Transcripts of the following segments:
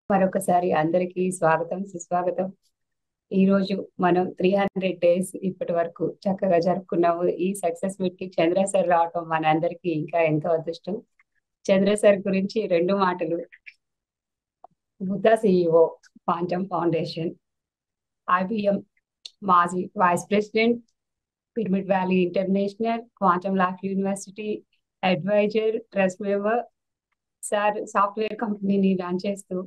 మరొకసారి అందరికీ స్వాగతం సుస్వాగతం. ఈరోజు మనం 300 డేస్ ఇప్పటి వరకు చక్కగా జరుపుకున్నాము. ఈ సక్సెస్ మీట్ కి చంద్ర సార్ రావటం మనందరికీ ఇంకా ఎంతో అదృష్టం. చంద్ర సార్ గురించి రెండు మాటలు. Buddha CEO, quantum foundation, IBM మాజీ vice president, pyramid valley international, quantum lock university advisor, trust member. Sir software కంపెనీని రన్ చేస్తూ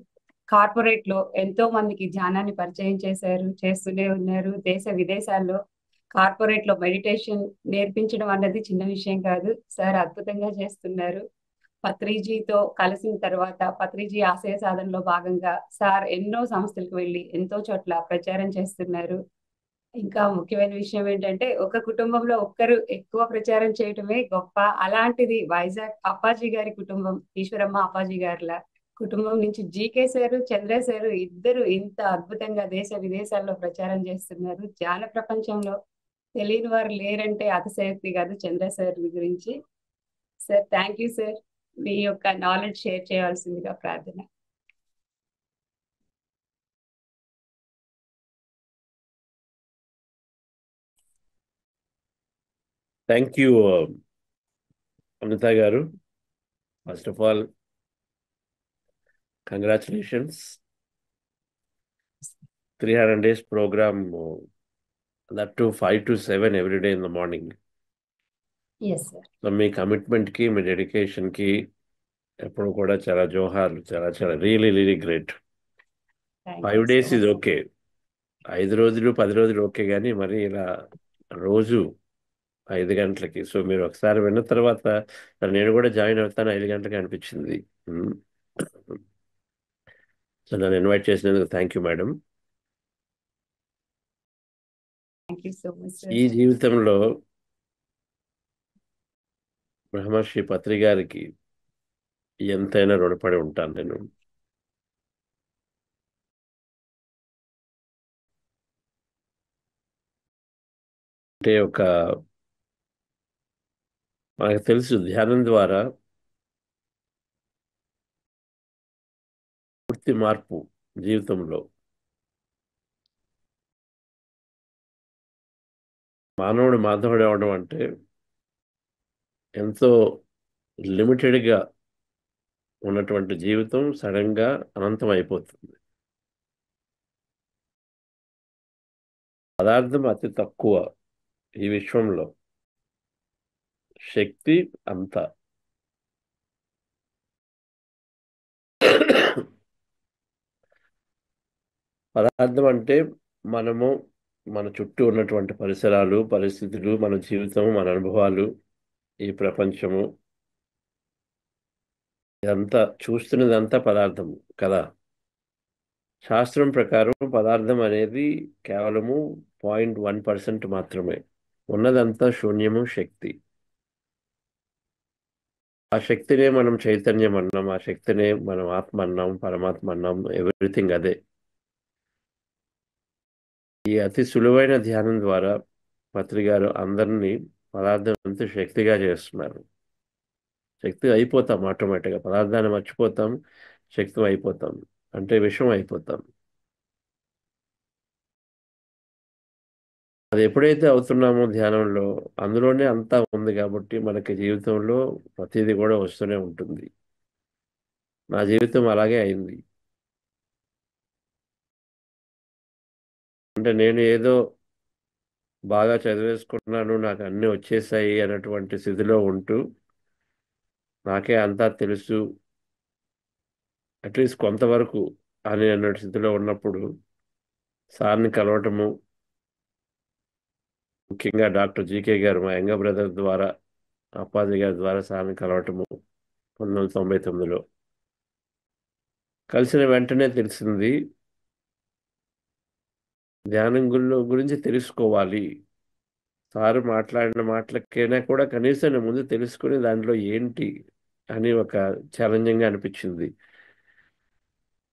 కార్పొరేట్ లో ఎంతో మందికి ధ్యానాన్ని పరిచయం చేశారు, చేస్తూనే ఉన్నారు. దేశ విదేశాల్లో కార్పొరేట్ లో మెడిటేషన్ నేర్పించడం అన్నది చిన్న విషయం కాదు. సార్ అద్భుతంగా చేస్తున్నారు. పత్రిజీతో కలిసిన తర్వాత పత్రిజీ ఆశయ సాధనలో భాగంగా సార్ ఎన్నో సంస్థలకు వెళ్ళి ఎంతో చోట్ల ప్రచారం చేస్తున్నారు. ఇంకా ముఖ్యమైన విషయం ఏంటంటే ఒక కుటుంబంలో ఒక్కరు ఎక్కువ ప్రచారం చేయటమే గొప్ప. అలాంటిది వైజాగ్ అప్పాజీ గారి కుటుంబం, ఈశ్వరమ్మ అప్పాజీ గారిల కుటుంబం నుంచి జీకే సారు, చంద్ర సారు ఇద్దరు ఇంత అద్భుతంగా దేశ విదేశాల్లో ప్రచారం చేస్తున్నారు. ధ్యాన ప్రపంచంలో తెలియని వారు లేరంటే అతిశయోక్తి కాదు చంద్ర సార్ గురించి. Sir thank you sir. మీ యొక్క నాలెడ్జ్ షేర్ చేయాల్సిందిగా ప్రార్థన. థ్యాంక్ యూ అనిత గారు. First of all congratulations. 300 days program, that too 5 to 7 every day in the morning. Yes sir. So మీ కమిట్మెంట్కి, మీ డెడికేషన్కి ఎప్పుడు కూడా చాలా జోహార్లు. చాలా చాలా రియలీ రియలీ గ్రేట్. 5 days ఇది ఓకే, 5 రోజులు 10 రోజులు ఓకే, కానీ మరి ఇలా రోజు 5 గంటలకి. సో మీరు ఒకసారి విన్న తర్వాత నేను కూడా జాయిన్ అవుతాను 5 గంటలకి అనిపించింది. సో నన్ను ఇన్వైట్ చేసినందుకు thank you madam. Thank you so much ఈ సార్. జీవితంలో బ్రహ్మర్షి పత్రి గారికి ఎంతైనా రుణపడి ఉంటాను నేను. అంటే మనకు తెలుసు ధ్యానం ద్వారా పూర్తి మార్పు జీవితంలో. మానవుడు మాధవుడు అవడం అంటే ఎంతో లిమిటెడ్గా ఉన్నటువంటి జీవితం సడన్గా అనంతం అయిపోతుంది. పదార్థం అతి తక్కువ ఈ విశ్వంలో, శక్తి అంత. పదార్థం అంటే మనము, మన చుట్టూ ఉన్నటువంటి పరిసరాలు, పరిస్థితులు, మన జీవితం, మన అనుభవాలు, ఈ ప్రపంచము, ఇదంతా చూస్తున్నదంతా పదార్థము కదా. శాస్త్రం ప్రకారం పదార్థం అనేది కేవలము 0.1% మాత్రమే. ఉన్నదంతా శూన్యము, శక్తి. ఆ శక్తినే మనం చైతన్యం అన్నాం, ఆ శక్తినే మనం ఆత్మ అన్నాం, పరమాత్మ అన్నాం, ఎవ్రీథింగ్ అదే. ఈ అతి సులువైన ధ్యానం ద్వారా పత్రి గారు అందరినీ పదార్థం అంతా శక్తిగా చేస్తున్నారు. శక్తి అయిపోతాం ఆటోమేటిక్గా. పదార్థాన్ని మర్చిపోతాం, శక్తి అయిపోతాం, అంటే విషయం అయిపోతాం. అది ఎప్పుడైతే అవుతున్నామో ధ్యానంలో, అందులోనే అంతా ఉంది కాబట్టి మనకి జీవితంలో ప్రతిదీ కూడా వస్తూనే ఉంటుంది. నా జీవితం అలాగే అయింది. అంటే నేను ఏదో బాగా చదివేసుకున్నాను, నాకు అన్నీ వచ్చేసాయి అన్నటువంటి స్థితిలో ఉంటూ, నాకే అంతా తెలుసు అట్లీస్ట్ కొంతవరకు అని అన్న స్థితిలో ఉన్నప్పుడు సార్ని కలవటము, ముఖ్యంగా డాక్టర్ జీకే గారు, మా యంగ బ్రదర్ ద్వారా, అప్పాజీ గారి ద్వారా సార్ని కలవటము 1999లో. కలిసిన వెంటనే తెలిసింది ధ్యానం గురించి తెలుసుకోవాలి. సారు మాట్లాడిన మాటలకైనా కూడా కనీసం నేను ముందు తెలుసుకుని దాంట్లో ఏంటి అని ఒక ఛాలెంజింగ్గా అనిపించింది.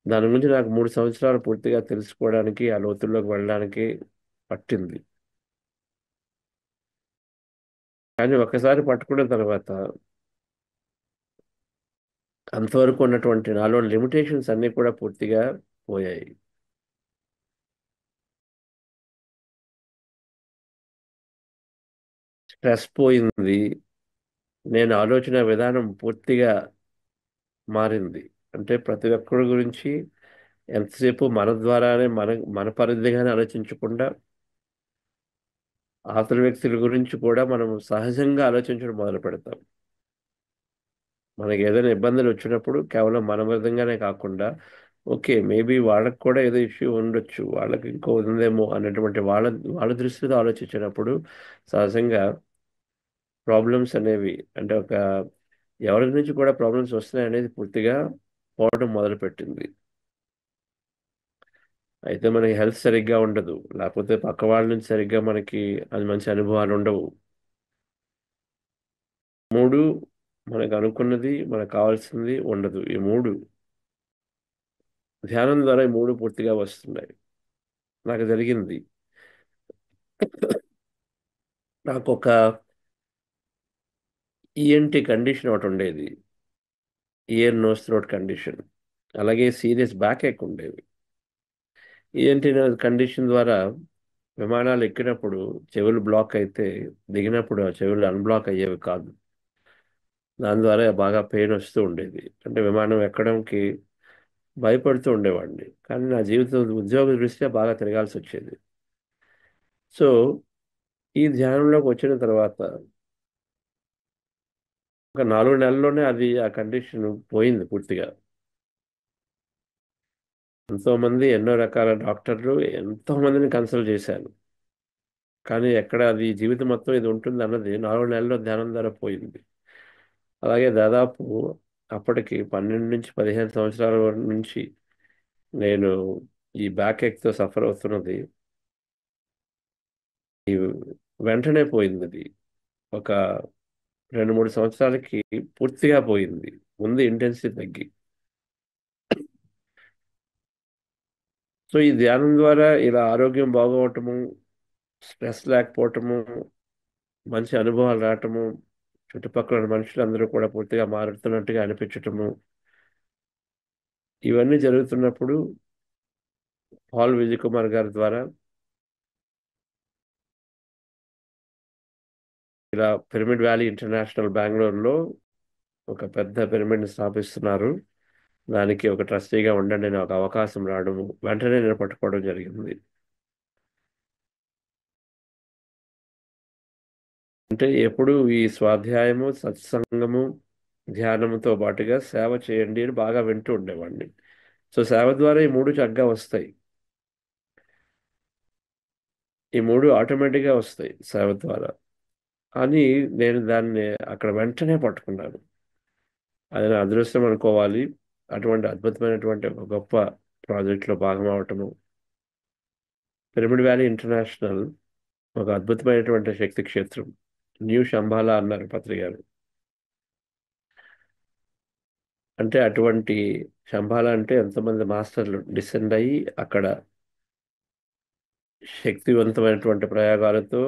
దాని గురించి నాకు 3 సంవత్సరాలు పూర్తిగా తెలుసుకోవడానికి, ఆ లోతుల్లోకి వెళ్ళడానికి పట్టింది. కానీ ఒకసారి పట్టుకున్న తర్వాత అంతవరకు ఉన్నటువంటి నాలో లిమిటేషన్స్ అన్నీ కూడా పూర్తిగా పోయాయి. స్ట్రెస్ పోయింది. నేను ఆలోచన విధానం పూర్తిగా మారింది. అంటే ప్రతి ఒక్కరి గురించి ఎంతసేపు మన ద్వారానే మన మన పరిధిగానే ఆలోచించకుండా అవతలి వ్యక్తుల గురించి కూడా మనం సహజంగా ఆలోచించడం మొదలు పెడతాం. మనకి ఏదైనా ఇబ్బందులు వచ్చినప్పుడు కేవలం మన విధంగానే కాకుండా ఓకే మేబీ వాళ్ళకి కూడా ఏదో ఇష్యూ ఉండొచ్చు, వాళ్ళకి ఇంకో ఉందేమో అన్నటువంటి వాళ్ళ వాళ్ళ దృష్టితో ఆలోచించినప్పుడు సహజంగా ప్రాబ్లమ్స్ అనేవి అంటే ఎవరి నుంచి కూడా ప్రాబ్లమ్స్ వస్తున్నాయి అనేది పూర్తిగా పోవడం మొదలుపెట్టింది. అయితే మనకి హెల్త్ సరిగ్గా ఉండదు, లేకపోతే పక్క వాళ్ళ నుంచి సరిగ్గా మనకి అది మంచి అనుభవాలు ఉండవు. మూడు మనకు అనుకున్నది మనకు కావాల్సింది ఉండదు. ఈ మూడు ధ్యానం ద్వారా ఈ మూడు పూర్తిగా వస్తున్నాయి. నాకు జరిగింది. నాకు ఒక ఈఎన్టీ కండిషన్ ఒకటి ఉండేది, ఇయర్ నోస్ థ్రోట్ కండిషన్. అలాగే సీరియస్ బ్యాక్ ఏక్ ఉండేది. ఈఎన్టీ కండిషన్ ద్వారా విమానాలు ఎక్కినప్పుడు చెవులు బ్లాక్ అయితే దిగినప్పుడు ఆ చెవులు అన్బ్లాక్ అయ్యేవి కాదు. దాని ద్వారా బాగా పెయిన్ వస్తూ ఉండేది. అంటే విమానం ఎక్కడానికి భయపడుతూ ఉండేవాడిని. కానీ నా జీవితం ఉద్యోగ దృష్ట్యా బాగా తిరగాల్సి వచ్చేది. సో ఈ ధ్యానంలోకి వచ్చిన తర్వాత ఒక 4 నెలల్లోనే అది ఆ కండిషన్ పోయింది పూర్తిగా. ఎంతోమంది ఎన్నో రకాల డాక్టర్లు ఎంతో మందిని కన్సల్ట్ చేశాను. కానీ ఎక్కడ అది జీవితం మొత్తం ఇది ఉంటుంది అన్నది 4 నెలల్లో ధ్యానం ద్వారా పోయింది. అలాగే దాదాపు అప్పటికి 12 నుంచి 15 సంవత్సరాల నుంచి నేను ఈ బ్యాక్ ఎక్తో సఫర్ అవుతున్నది. ఈ వెంటనే పోయింది అది. ఒక 2-3 సంవత్సరాలకి పూర్తిగా పోయింది. ముందు ఇంటెన్సిటీ తగ్గి. సో ఈ ధ్యానం ద్వారా ఇలా ఆరోగ్యం బాగోవటము, స్ట్రెస్ లేకపోవటము, మంచి అనుభవాలు రావటము, చుట్టుపక్కల ఉన్న మనుషులందరూ కూడా పూర్తిగా మారుతున్నట్టుగా అనిపించటము, ఇవన్నీ జరుగుతున్నప్పుడు పాల్ విజయ్ కుమార్ గారి ద్వారా ఇలా పిరమిడ్ వ్యాలీ ఇంటర్నేషనల్ బెంగళూరులో ఒక పెద్ద పిరమిడ్ని స్థాపిస్తున్నారు, దానికి ఒక ట్రస్టీగా ఉండండి అని ఒక అవకాశం రావడం వెంటనే నేను పట్టుకోవడం జరిగింది. అంటే ఎప్పుడు ఈ స్వాధ్యాయము, సత్సంగము, ధ్యానముతో పాటుగా సేవ చేయండి అని బాగా వింటూ ఉండేవాడిని. సో సేవ ద్వారా ఈ మూడు చక్కగా వస్తాయి. ఈ మూడు ఆటోమేటిక్గా వస్తాయి సేవ ద్వారా అని నేను దాన్ని అక్కడ వెంటనే పట్టుకున్నాను. అది నా అదృష్టం అనుకోవాలి. అటువంటి అద్భుతమైనటువంటి ఒక గొప్ప ప్రాజెక్ట్లో భాగం అవటము. పిరమిడ్ వ్యాలీ ఇంటర్నేషనల్ ఒక అద్భుతమైనటువంటి శక్తి క్షేత్రం. న్యూ శంబాలా అన్నారు పత్రి గారు. అంటే అటువంటి శంబాలా అంటే ఎంతోమంది మాస్టర్లు డిసెండ్ అయ్యి అక్కడ శక్తివంతమైనటువంటి ప్రయోగాలతో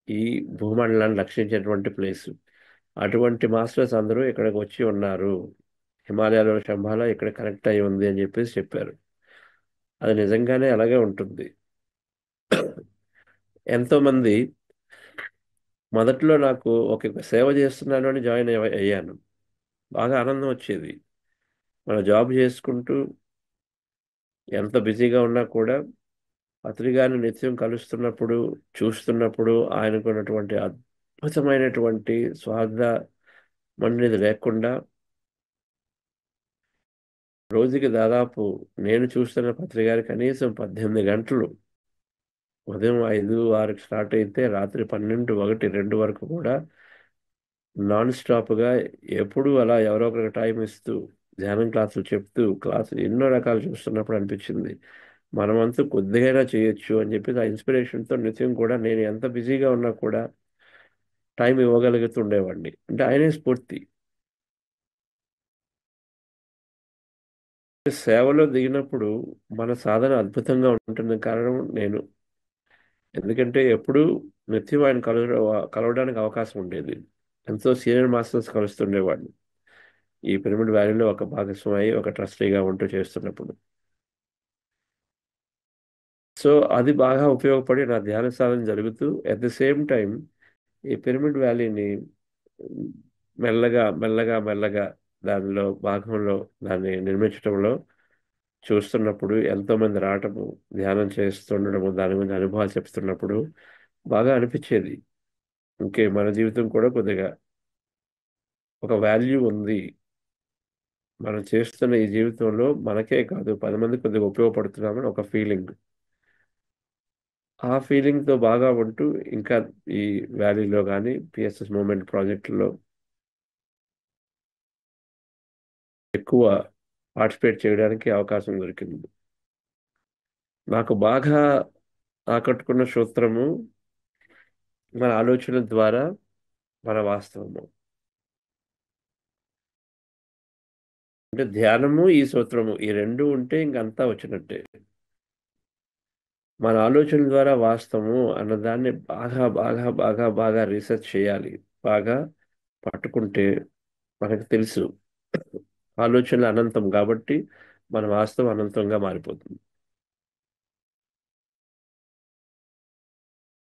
ఈ భూమండలాన్ని రక్షించేటువంటి ప్లేసు. అటువంటి మాస్టర్స్ అందరూ ఇక్కడికి వచ్చి ఉన్నారు. హిమాలయాలో శంబాలా ఇక్కడ కనెక్ట్ అయి ఉంది అని చెప్పేసి చెప్పారు. అది నిజంగానే అలాగే ఉంటుంది. ఎంతోమంది మొదట్లో నాకు ఒక సేవ చేస్తున్నాను అని జాయిన్ అయ్యాను. బాగా ఆనందం వచ్చేది. మన జాబ్ చేసుకుంటూ ఎంత బిజీగా ఉన్నా కూడా పత్రికాని నిత్యం కలుస్తున్నప్పుడు, చూస్తున్నప్పుడు ఆయనకున్నటువంటి అద్భుతమైనటువంటి స్వార్థ అనేది లేకుండా రోజుకి దాదాపు నేను చూస్తున్న పత్రిక కనీసం 18 గంటలు ఉదయం 5-6కి స్టార్ట్ అయితే రాత్రి 12, 1, 2 వరకు కూడా నాన్ స్టాప్గా ఎప్పుడూ అలా ఎవరో ఒకరికి టైం ఇస్తూ ధ్యానం క్లాసులు చెప్తూ క్లాసులు ఎన్నో రకాలు చూస్తున్నప్పుడు అనిపించింది మనమంతా కొద్దిగా చేయొచ్చు అని చెప్పి ఆ ఇన్స్పిరేషన్తో నిత్యం కూడా నేను ఎంత బిజీగా ఉన్నా కూడా టైం ఇవ్వగలుగుతుండేవాడిని. అంటే ఆయనే స్ఫూర్తి. సేవలో దిగినప్పుడు మన సాధన అద్భుతంగా ఉంటుంది కారణం నేను. ఎందుకంటే ఎప్పుడూ నిత్యం ఆయన కలవడానికి అవకాశం ఉండేది. ఎంతో సీనియర్ మాస్టర్స్ కలుస్తుండేవాడిని. ఈ పిరమిడ్ వ్యాలీలో ఒక భాగస్వామి ఒక ట్రస్టీగా ఉంటూ చేస్తున్నప్పుడు. సో అది బాగా ఉపయోగపడి నా ధ్యాన సాధన జరుగుతూ అట్ ది సేమ్ టైం ఈ పిరమిడ్ వ్యాలీని ఉమ్, మెల్లగా మెల్లగా మెల్లగా దానిలో భాగంలో దాన్ని నిర్మించడంలో చూస్తున్నప్పుడు ఎంతో మంది రావటము, ధ్యానం చేస్తుండడము, దాని గురించి అనుభవాలు చెప్తున్నప్పుడు బాగా అనిపించేది. ఇంకే మన జీవితం కూడా కొద్దిగా ఒక వాల్యూ ఉంది. మనం చేస్తున్న ఈ జీవితంలో మనకే కాదు 10 మంది కొద్దిగా ఉపయోగపడుతున్నామని ఒక ఫీలింగ్. ఆ ఫీలింగ్తో బాగా ఉంటూ ఇంకా ఈ వ్యాలీలో కానీ పిఎస్ఎస్ మూవ్మెంట్ ప్రాజెక్టులో ఎక్కువ పార్టిసిపేట్ చేయడానికి అవకాశం దొరికింది. నాకు బాగా ఆకట్టుకున్న సూత్రము మన ఆలోచనల ద్వారా మన వాస్తవము. అంటే ధ్యానము ఈ సూత్రము ఈ రెండు ఉంటే ఇంకంతా వచ్చినట్టే. మన ఆలోచనల ద్వారా వాస్తవము అన్నదాన్ని బాగా బాగా బాగా బాగా రీసెర్చ్ చేయాలి. బాగా పట్టుకుంటే మనకు తెలుసు ఆలోచనలు అనంతం కాబట్టి మన వాస్తవం అనంతంగా మారిపోతుంది.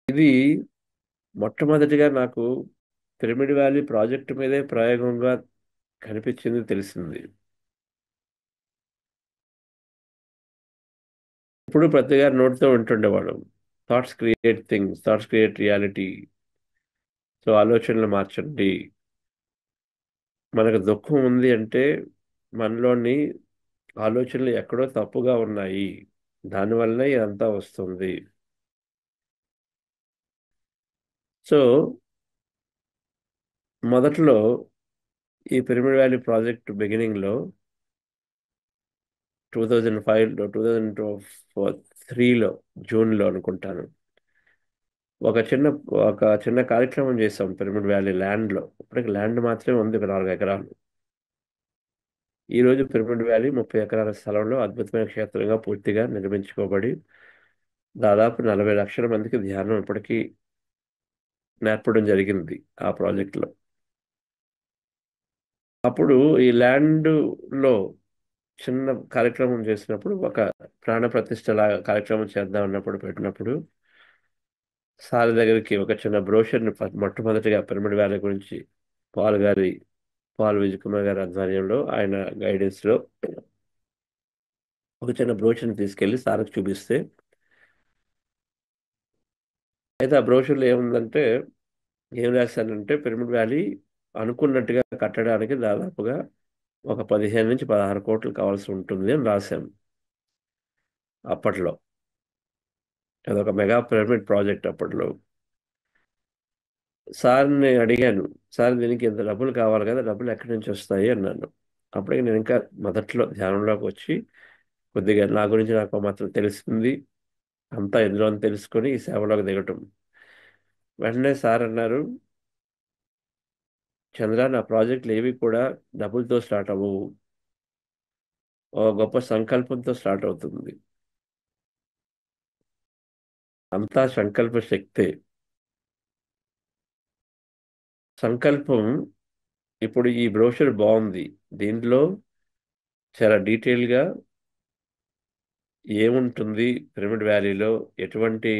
ఇది మొట్టమొదటిగా నాకు పిరమిడ్ వ్యాలీ ప్రాజెక్టు మీదే ప్రయోగంగా కనిపించింది, తెలిసింది. ఇప్పుడు ప్రతి గారు నోటితో వింటుండేవాడు, thoughts create things, thoughts create reality. So ఆలోచనలు మార్చండి. మనకు దుఃఖం ఉంది అంటే మనలోని ఆలోచనలు ఎక్కడో తప్పుగా ఉన్నాయి, దానివల్లనే ఇదంతా వస్తుంది. సో మొదట్లో ఈ పిరమిడ్ వ్యాలీ ప్రాజెక్ట్ బిగినింగ్లో 2005లో 2003లో జూన్లో అనుకుంటాను ఒక చిన్న కార్యక్రమం చేసాం పిరమిడ్ వ్యాలీ ల్యాండ్లో. ఇప్పటికి ల్యాండ్ మాత్రమే ఉంది, ఒక 4 ఎకరాలు. ఈ రోజు పిరమిడ్ వ్యాలీ 30 ఎకరాల స్థలంలో అద్భుతమైన క్షేత్రంగా పూర్తిగా నిర్మించుకోబడి దాదాపు 40 లక్షల మందికి ధ్యానం ఇప్పటికీ నేర్పడం జరిగింది ఆ ప్రాజెక్టులో. అప్పుడు ఈ ల్యాండ్లో చిన్న కార్యక్రమం చేసినప్పుడు ఒక ప్రాణ ప్రతిష్ఠ కార్యక్రమం చేద్దాం అన్నప్పుడు పెట్టినప్పుడు సార్ దగ్గరికి ఒక చిన్న బ్రోషర్ని మొట్టమొదటిగా పిరమిడ్ వ్యాలీ గురించి పాల్ విజయ్ కుమార్ గారి ఆధ్వర్యంలో ఆయన గైడెన్స్లో ఒక చిన్న బ్రోషర్ని తీసుకెళ్లి సార్కి చూపిస్తే, అయితే ఆ బ్రోషర్లో ఏం రాశానంటే పిరమిడ్ వ్యాలీ అనుకున్నట్టుగా కట్టడానికి దాదాపుగా ఒక 15 నుంచి 16 కోట్లు కావాల్సి ఉంటుంది అని రాశాం అప్పట్లో. అదొక మెగా పిరమిడ్ ప్రాజెక్ట్ అప్పట్లో. సార్ని అడిగాను, సార్ దీనికి ఇంత డబ్బులు కావాలి కదా, డబ్బులు ఎక్కడి నుంచి వస్తాయి అన్నాను. అప్పటికి నేను ఇంకా మొదట్లో ధ్యానంలోకి వచ్చి కొద్దిగా నా గురించి నాకు మాత్రం తెలిసింది అంతా ఇందులో తెలుసుకొని ఈ సేవలోకి దిగటం. వెంటనే సార్ అన్నారు, చంద్ర, నా ప్రాజెక్టులు ఏవి కూడా డబ్బులతో స్టార్ట్ అవ్వవు, ఓ గొప్ప సంకల్పంతో స్టార్ట్ అవుతుంది. అంతా సంకల్ప శక్తే. సంకల్పం. ఇప్పుడు ఈ బ్రోషర్ బాగుంది, దీంట్లో చాలా డీటెయిల్గా ఏముంటుంది పిరమిడ్ వ్యాలీలో, ఎటువంటి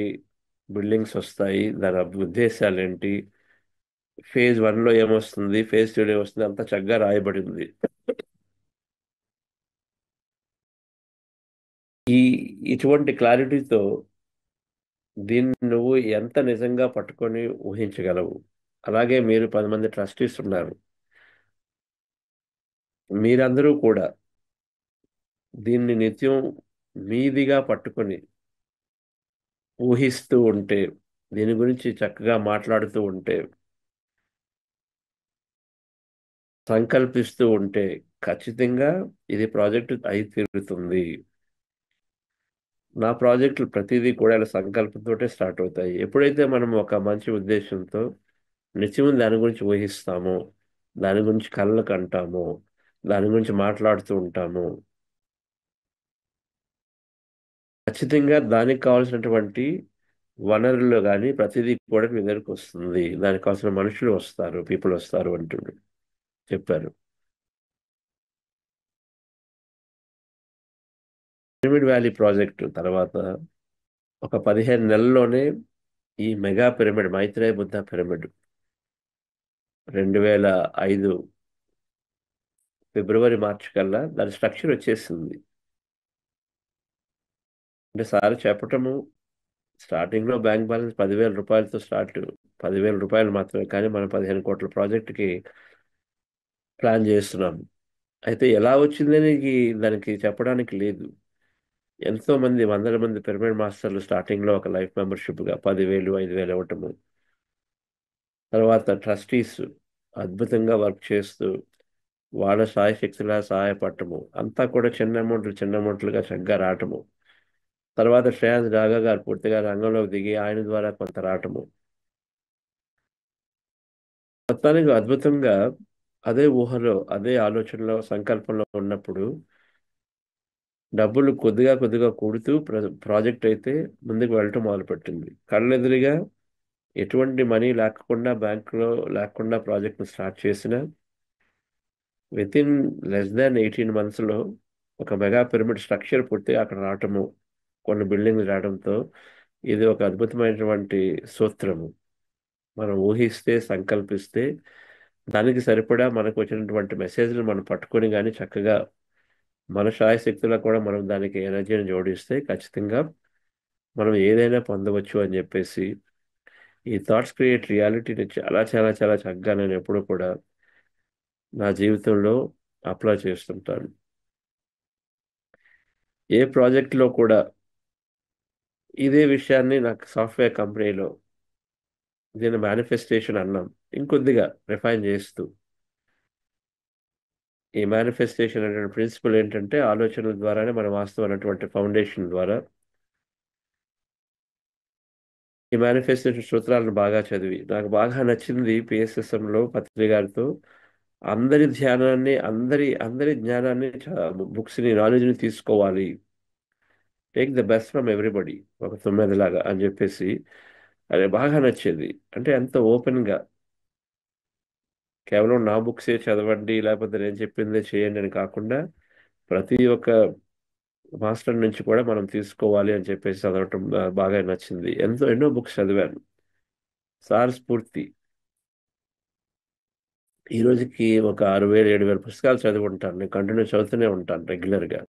బిల్డింగ్స్ వస్తాయి, దాని ఉద్దేశాలు ఏంటి, ఫేజ్ 1లో ఏమొస్తుంది, ఫేజ్ 2లో ఏమొస్తుంది, అంతా చక్కగా రాయబడింది. ఈ ఇటువంటి క్లారిటీతో దీన్ని నువ్వు ఎంత నిజంగా పట్టుకొని ఊహించగలవు. అలాగే మీరు 10 మంది ట్రస్టీస్ ఉన్నారు, మీరందరూ కూడా దీన్ని నిత్యం మీదిగా పట్టుకొని ఊహిస్తూ ఉంటే, దీని గురించి చక్కగా మాట్లాడుతూ ఉంటే, సంకల్పిస్తూ ఉంటే ఖచ్చితంగా ఇది ప్రాజెక్టు అయి తీరుతుంది. నా ప్రాజెక్టులు ప్రతిదీ కూడా ఇలా సంకల్పంతోటే స్టార్ట్ అవుతాయి. ఎప్పుడైతే మనం ఒక మంచి ఉద్దేశంతో నిత్యం దాని గురించి ఊహిస్తామో, దాని గురించి కళ్ళకు అంటామో, దాని గురించి మాట్లాడుతూ ఉంటాము, ఖచ్చితంగా దానికి కావాల్సినటువంటి వనరులు కానీ ప్రతిదీ కూడా మీ దగ్గరకు వస్తుంది. దానికి కావాల్సిన మనుషులు వస్తారు, పీపుల్ వస్తారు అంటూ చెప్పారు. పిరమిడ్ వ్యాలీ ప్రాజెక్టు తర్వాత ఒక 15 నెలల్లోనే ఈ mega pyramid Maitreya Buddha pyramid 2005 ఫిబ్రవరి మార్చి కల్లా దాని స్ట్రక్చర్ వచ్చేసింది. అంటే సార్ చెప్పటము స్టార్టింగ్లో బ్యాంక్ బ్యాలెన్స్ 10,000 రూపాయలతో స్టార్ట్, 10,000 రూపాయలు మాత్రమే, కానీ మనం 15 కోట్ల ప్రాజెక్టుకి ప్లాన్ చేస్తున్నాం. అయితే ఎలా వచ్చిందని దానికి చెప్పడానికి లేదు. ఎంతో మంది వందల మంది పిరమిడ్ మాస్టర్లు స్టార్టింగ్లో ఒక లైఫ్ మెంబర్షిప్గా 10,000 5,000 ఇవ్వటము, తర్వాత ట్రస్టీస్ అద్భుతంగా వర్క్ చేస్తూ వాళ్ళ శక్తిలా సహాయపడటము, అంతా కూడా చిన్న అమౌంట్లుగా చక్కగా రావటము. తర్వాత శ్రేయాన్స్ డాగా గారు పూర్తిగా రంగంలోకి దిగి ఆయన ద్వారా కొంత రావటము, మొత్తానికి అద్భుతంగా అదే ఊహలో అదే ఆలోచనలో సంకల్పంలో ఉన్నప్పుడు డబ్బులు కొద్దిగా కొద్దిగా కూడుతూ ప్రాజెక్ట్ అయితే ముందుకు వెళ్ళటం మొదలుపెట్టింది. కళ్ళెదురుగా ఎటువంటి మనీ లేకుండా బ్యాంకులో లేకుండా ప్రాజెక్ట్ను స్టార్ట్ చేసిన విత్ ఇన్ లెస్ దాన్ 18 monthsలో ఒక మెగా పిరమిడ్ స్ట్రక్చర్ పూర్తిగా అక్కడ రావటము, కొన్ని బిల్డింగ్లు రావడంతో ఇది ఒక అద్భుతమైనటువంటి సూత్రము. మనం ఊహిస్తే సంకల్పిస్తే దానికి సరిపడా మనకు వచ్చినటువంటి మెసేజ్లు మనం పట్టుకొని కానీ చక్కగా మన శాయశక్తులకు కూడా మనం దానికి ఎనర్జీని జోడిస్తే ఖచ్చితంగా మనం ఏదైనా పొందవచ్చు అని చెప్పేసి ఈ థాట్స్ క్రియేట్ రియాలిటీని చాలా చాలా చాలా చక్కగా నేను ఎప్పుడూ కూడా నా జీవితంలో అప్లై చేస్తుంటాను. ఏ ప్రాజెక్ట్లో కూడా ఇదే విషయాన్ని నాకు సాఫ్ట్వేర్ కంపెనీలో దీని మేనిఫెస్టేషన్ అన్నాం, ఇంకొద్దిగా రిఫైన్ చేస్తూ ఈ మేనిఫెస్టేషన్ అనే ప్రిన్సిపల్ ఏంటంటే ఆలోచనల ద్వారానే మన వాస్తవం అన్నటువంటి ఫౌండేషన్ ద్వారా ఈ మేనిఫెస్టేషన్ సూత్రాలను బాగా చదివి నాకు బాగా నచ్చింది పిఎస్ఎస్ఎంలో పత్రి గారితో అందరి ధ్యానాన్ని అందరి జ్ఞానాన్ని బుక్స్ని నాలెడ్జ్ని తీసుకోవాలి, take the best from everybody, ఒక 9 లాగా అని చెప్పేసి అది బాగా నచ్చేది. అంటే ఎంత ఓపెన్గా కేవలం నా బుక్సే చదవండి లేకపోతే నేను చెప్పిందే చేయండి అని కాకుండా ప్రతి ఒక్క మాస్టర్ నుంచి కూడా మనం తీసుకోవాలి అని చెప్పేసి చదవటం బాగా నచ్చింది. ఎన్నో బుక్స్ చదివాను. సార్ స్ఫూర్తి ఈ రోజుకి ఒక 6,000 7,000 పుస్తకాలు చదివి ఉంటాను. నేను కంటిన్యూ చదువుతూనే ఉంటాను రెగ్యులర్గా.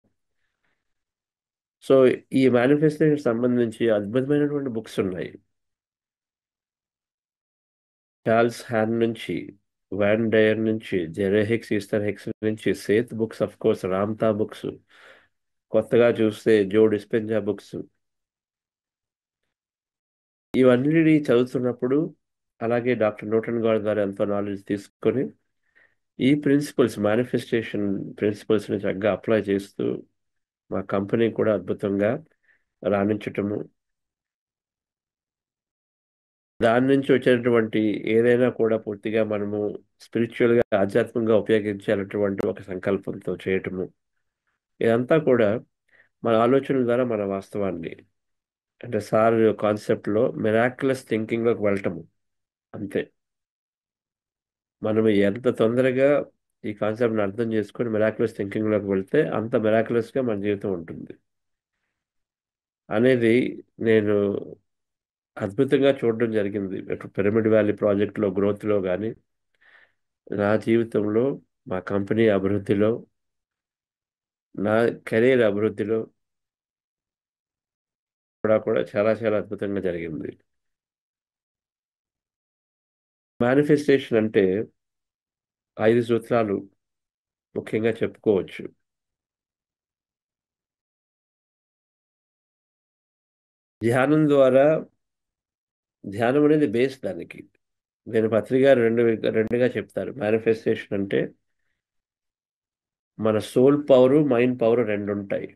సో ఈ మేనిఫెస్టేషన్ సంబంధించి అద్భుతమైనటువంటి బుక్స్ ఉన్నాయి. చార్ల్స్ హ్యాన్ నుంచి, వాన్ డయర్ నుంచి, జెరెహిక్స్ ఈస్టర్ హిక్స్ నుంచి, Seth books, of course Ramtha books, కొత్తగా చూస్తే జో డిస్పెంజా బుక్స్, ఇవన్నీ చదువుతున్నప్పుడు అలాగే డాక్టర్ న్యూటన్ గారి ద్వారా ఎంతో నాలెడ్జ్ తీసుకొని ఈ ప్రిన్సిపల్స్ మేనిఫెస్టేషన్ ప్రిన్సిపల్స్ని చక్కగా అప్లై చేస్తూ మా కంపెనీ కూడా అద్భుతంగా రాణించటము, దాని నుంచి వచ్చేటటువంటి ఏదైనా కూడా పూర్తిగా మనము స్పిరిచువల్గా ఆధ్యాత్మికంగా ఉపయోగించాలన్నటువంటి ఒక సంకల్పంతో చేయటము, ఇదంతా కూడా మన ఆలోచనల ద్వారా మన వాస్తవాన్ని అంటే సార్ కాన్సెప్ట్లో మిరాక్యులస్ థింకింగ్లోకి వెళ్ళటము. అంతే, మనం ఎంత తొందరగా ఈ కాన్సెప్ట్ని అర్థం చేసుకొని మిరాక్యులస్ థింకింగ్లోకి వెళ్తే అంత మిరాక్యులస్గా మన జీవితం ఉంటుంది అనేది నేను అద్భుతంగా చూడడం జరిగింది. పిరమిడ్ వ్యాలీ ప్రాజెక్ట్లో గ్రోత్లో కానీ నా జీవితంలో మా కంపెనీ అభివృద్ధిలో నా కెరీర్ అభివృద్ధిలో కూడా చాలా చాలా అద్భుతంగా జరిగింది. మేనిఫెస్టేషన్ అంటే 5 సూత్రాలు ముఖ్యంగా చెప్పుకోవచ్చు. ధ్యానం ద్వారా, ధ్యానం అనేది బేస్ దానికి. నేను పత్రిక రెండుగా చెప్తారు. మేనిఫెస్టేషన్ అంటే మన సోల్ పవరు మైండ్ పవర్ రెండు ఉంటాయి.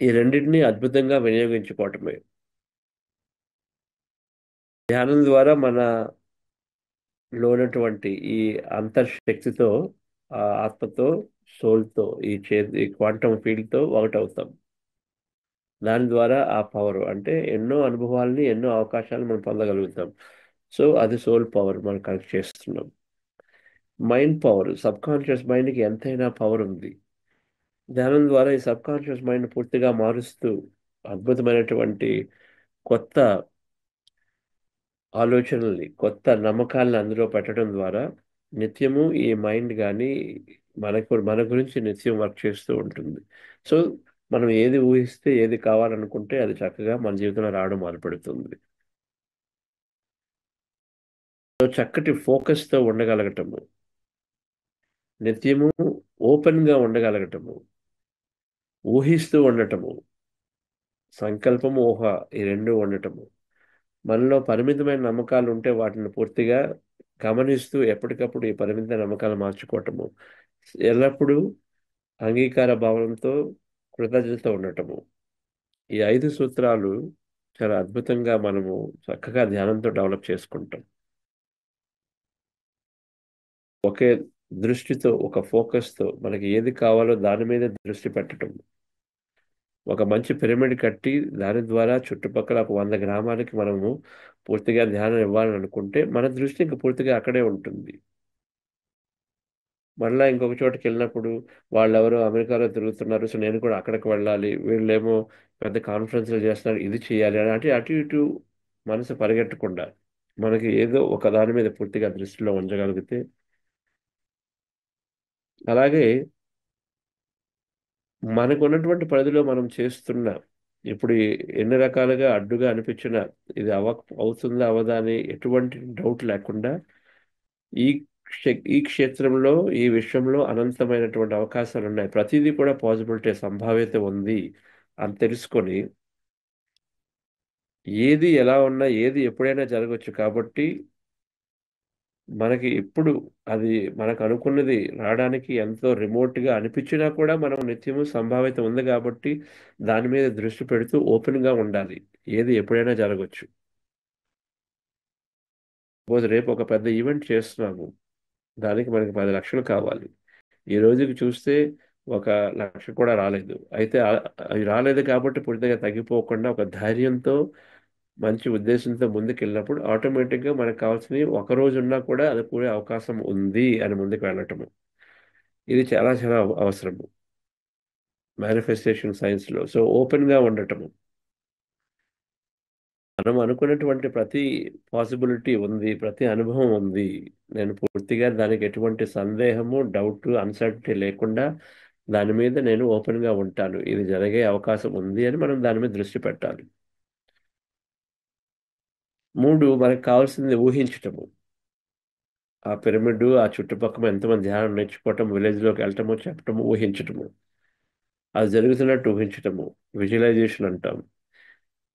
ఈ రెండింటిని అద్భుతంగా వినియోగించుకోవటమే. ధ్యానం ద్వారా మన లోనటువంటి ఈ అంతర్శక్తితో ఆత్మతో సోల్తో ఈ క్వాంటమ్ ఫీల్డ్తో ఒకటవుతాం. దాని ద్వారా ఆ పవర్ అంటే ఎన్నో అనుభవాల్ని ఎన్నో అవకాశాలు మనం పొందగలుగుతాం. సో అది సోల్ పవర్ మనం కనెక్ట్ చేస్తున్నాం. మైండ్ పవర్, సబ్ కాన్షియస్ మైండ్కి ఎంతైనా పవర్ ఉంది. ధ్యానం ద్వారా ఈ సబ్ కాన్షియస్ మైండ్ పూర్తిగా మారుస్తూ అద్భుతమైనటువంటి కొత్త ఆలోచనల్ని, కొత్త నమ్మకాలను అందులో పెట్టడం ద్వారా నిత్యము ఈ మైండ్ కానీ మన గురించి నిత్యం వర్క్ చేస్తూ ఉంటుంది. సో మనం ఏది ఊహిస్తే, ఏది కావాలనుకుంటే అది చక్కగా మన జీవితంలో రావడం మొదలుపెడుతుంది. సో చక్కటి ఫోకస్తో ఉండగలగటము, నిత్యము ఓపెన్గా ఉండగలగటము, ఊహిస్తూ ఉండటము, సంకల్పము, ఊహ ఈ రెండు ఉండటము. మనలో పరిమితమైన నమ్మకాలు ఉంటే వాటిని పూర్తిగా గమనిస్తూ ఎప్పటికప్పుడు ఈ పరిమిత నమ్మకాలు మార్చుకోవటము, ఎల్లప్పుడూ అంగీకార భావంతో కృతజ్ఞత ఉండటము. ఈ 5 సూత్రాలు చాలా అద్భుతంగా మనము చక్కగా ధ్యానంతో డెవలప్ చేసుకుంటాం. ఒకే దృష్టితో, ఒక ఫోకస్తో మనకి ఏది కావాలో దాని మీద దృష్టి పెట్టడం. ఒక మంచి పిరమిడ్ కట్టి దాని ద్వారా చుట్టుపక్కల ఒక 100 గ్రామాలకి మనము పూర్తిగా ధ్యానం ఇవ్వాలని అనుకుంటే మన దృష్టి ఇంక పూర్తిగా అక్కడే ఉంటుంది. మళ్ళా ఇంకొక చోటుకి వెళ్ళినప్పుడు వాళ్ళెవరో అమెరికాలో తిరుగుతున్నారు, సో నేను కూడా అక్కడికి వెళ్ళాలి, వీళ్ళేమో పెద్ద కాన్ఫరెన్స్లు చేస్తున్నారు, ఇది చేయాలి అని అంటే అటు ఇటు మనసు పరిగెట్టకుండా మనకి ఏదో ఒక దాని మీద పూర్తిగా దృష్టిలో ఉంచగలిగితే, అలాగే మనకు ఉన్నటువంటి పరిధిలో మనం చేస్తున్న ఇప్పుడు ఎన్ని రకాలుగా అడ్డుగా అనిపించినా ఇది అవుతుందా అవదా అని ఎటువంటి డౌట్ లేకుండా ఈ ఈ క్షేత్రంలో, ఈ విషయంలో అనంతమైనటువంటి అవకాశాలు ఉన్నాయి, ప్రతిదీ కూడా పాసిబిలిటీ, సంభావ్యత ఉంది అని తెలుసుకొని ఏది ఎలా ఉన్నా ఏది ఎప్పుడైనా జరగవచ్చు కాబట్టి మనకి ఎప్పుడు అది మనకు అనుకున్నది రావడానికి ఎంతో రిమోట్గా అనిపించినా కూడా మనం నిత్యము సంభావ్యత ఉంది కాబట్టి దాని మీద దృష్టి పెడుతూ ఓపెన్గా ఉండాలి. ఏది ఎప్పుడైనా జరగవచ్చు. సపోజ్ రేపు ఒక పెద్ద ఈవెంట్ చేస్తున్నాము, దానికి మనకి 10 లక్షలు కావాలి. ఈ రోజుకి చూస్తే 1 లక్ష కూడా రాలేదు. అయితే అవి రాలేదు కాబట్టి పూర్తిగా తగ్గిపోకుండా ఒక ధైర్యంతో, మంచి ఉద్దేశంతో ముందుకు వెళ్ళినప్పుడు ఆటోమేటిక్గా మనకు కావాల్సినవి ఒక రోజు ఉన్నా కూడా అది కూడే అవకాశం ఉంది అని ముందుకు వెళ్ళటము. ఇది చాలా చాలా అవసరము మేనిఫెస్టేషన్ సైన్స్లో. సో ఓపెన్గా ఉండటము, మనం అనుకున్నటువంటి ప్రతి పాసిబిలిటీ ఉంది, ప్రతి అనుభవం ఉంది, నేను పూర్తిగా దానికి ఎటువంటి సందేహము, డౌట్, అన్సర్టిటీ లేకుండా దాని మీద నేను ఓపెన్గా ఉంటాను, ఇది జరిగే అవకాశం ఉంది అని మనం దాని మీద దృష్టి పెట్టాలి. 3, మనకు కావాల్సింది ఊహించటము. ఆ పిరమిడ్, ఆ చుట్టుపక్కల ఎంతమంది ధ్యానం నేర్చుకోవటం, విలేజ్లోకి వెళ్ళటము, చెప్పటము, ఊహించటము, అది జరుగుతున్నట్టు ఊహించటము, విజువలైజేషన్ అంటాం.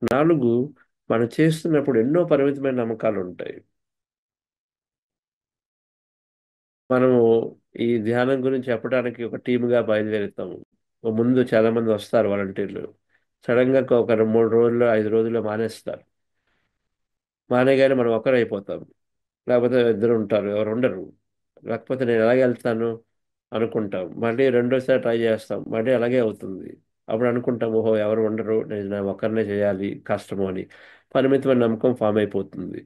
4, మనం చేస్తున్నప్పుడు ఎన్నో పరిమితమైన నమ్మకాలు ఉంటాయి. మనము ఈ ధ్యానం గురించి చెప్పడానికి ఒక టీమ్గా బయలుదేరుతాము. ముందు చాలా మంది వస్తారు వాలంటీర్లు, సడన్గా ఒక 3 రోజుల్లో 5 రోజుల్లో మానేస్తారు. మానేగానే మనం ఒక్కరైపోతాం, లేకపోతే ఇద్దరు ఉంటారు, ఎవరు ఉండరు. లేకపోతే నేను ఎలాగ వెళ్తాను అనుకుంటాం, మళ్ళీ రెండోసారి ట్రై చేస్తాం, మళ్ళీ అలాగే అవుతుంది. అప్పుడు అనుకుంటాం, ఓహో ఎవరు ఉండరు, నేను ఒక్కరినే చేయాలి, కష్టము అని పరిమితమైన నమ్మకం ఫామ్ అయిపోతుంది.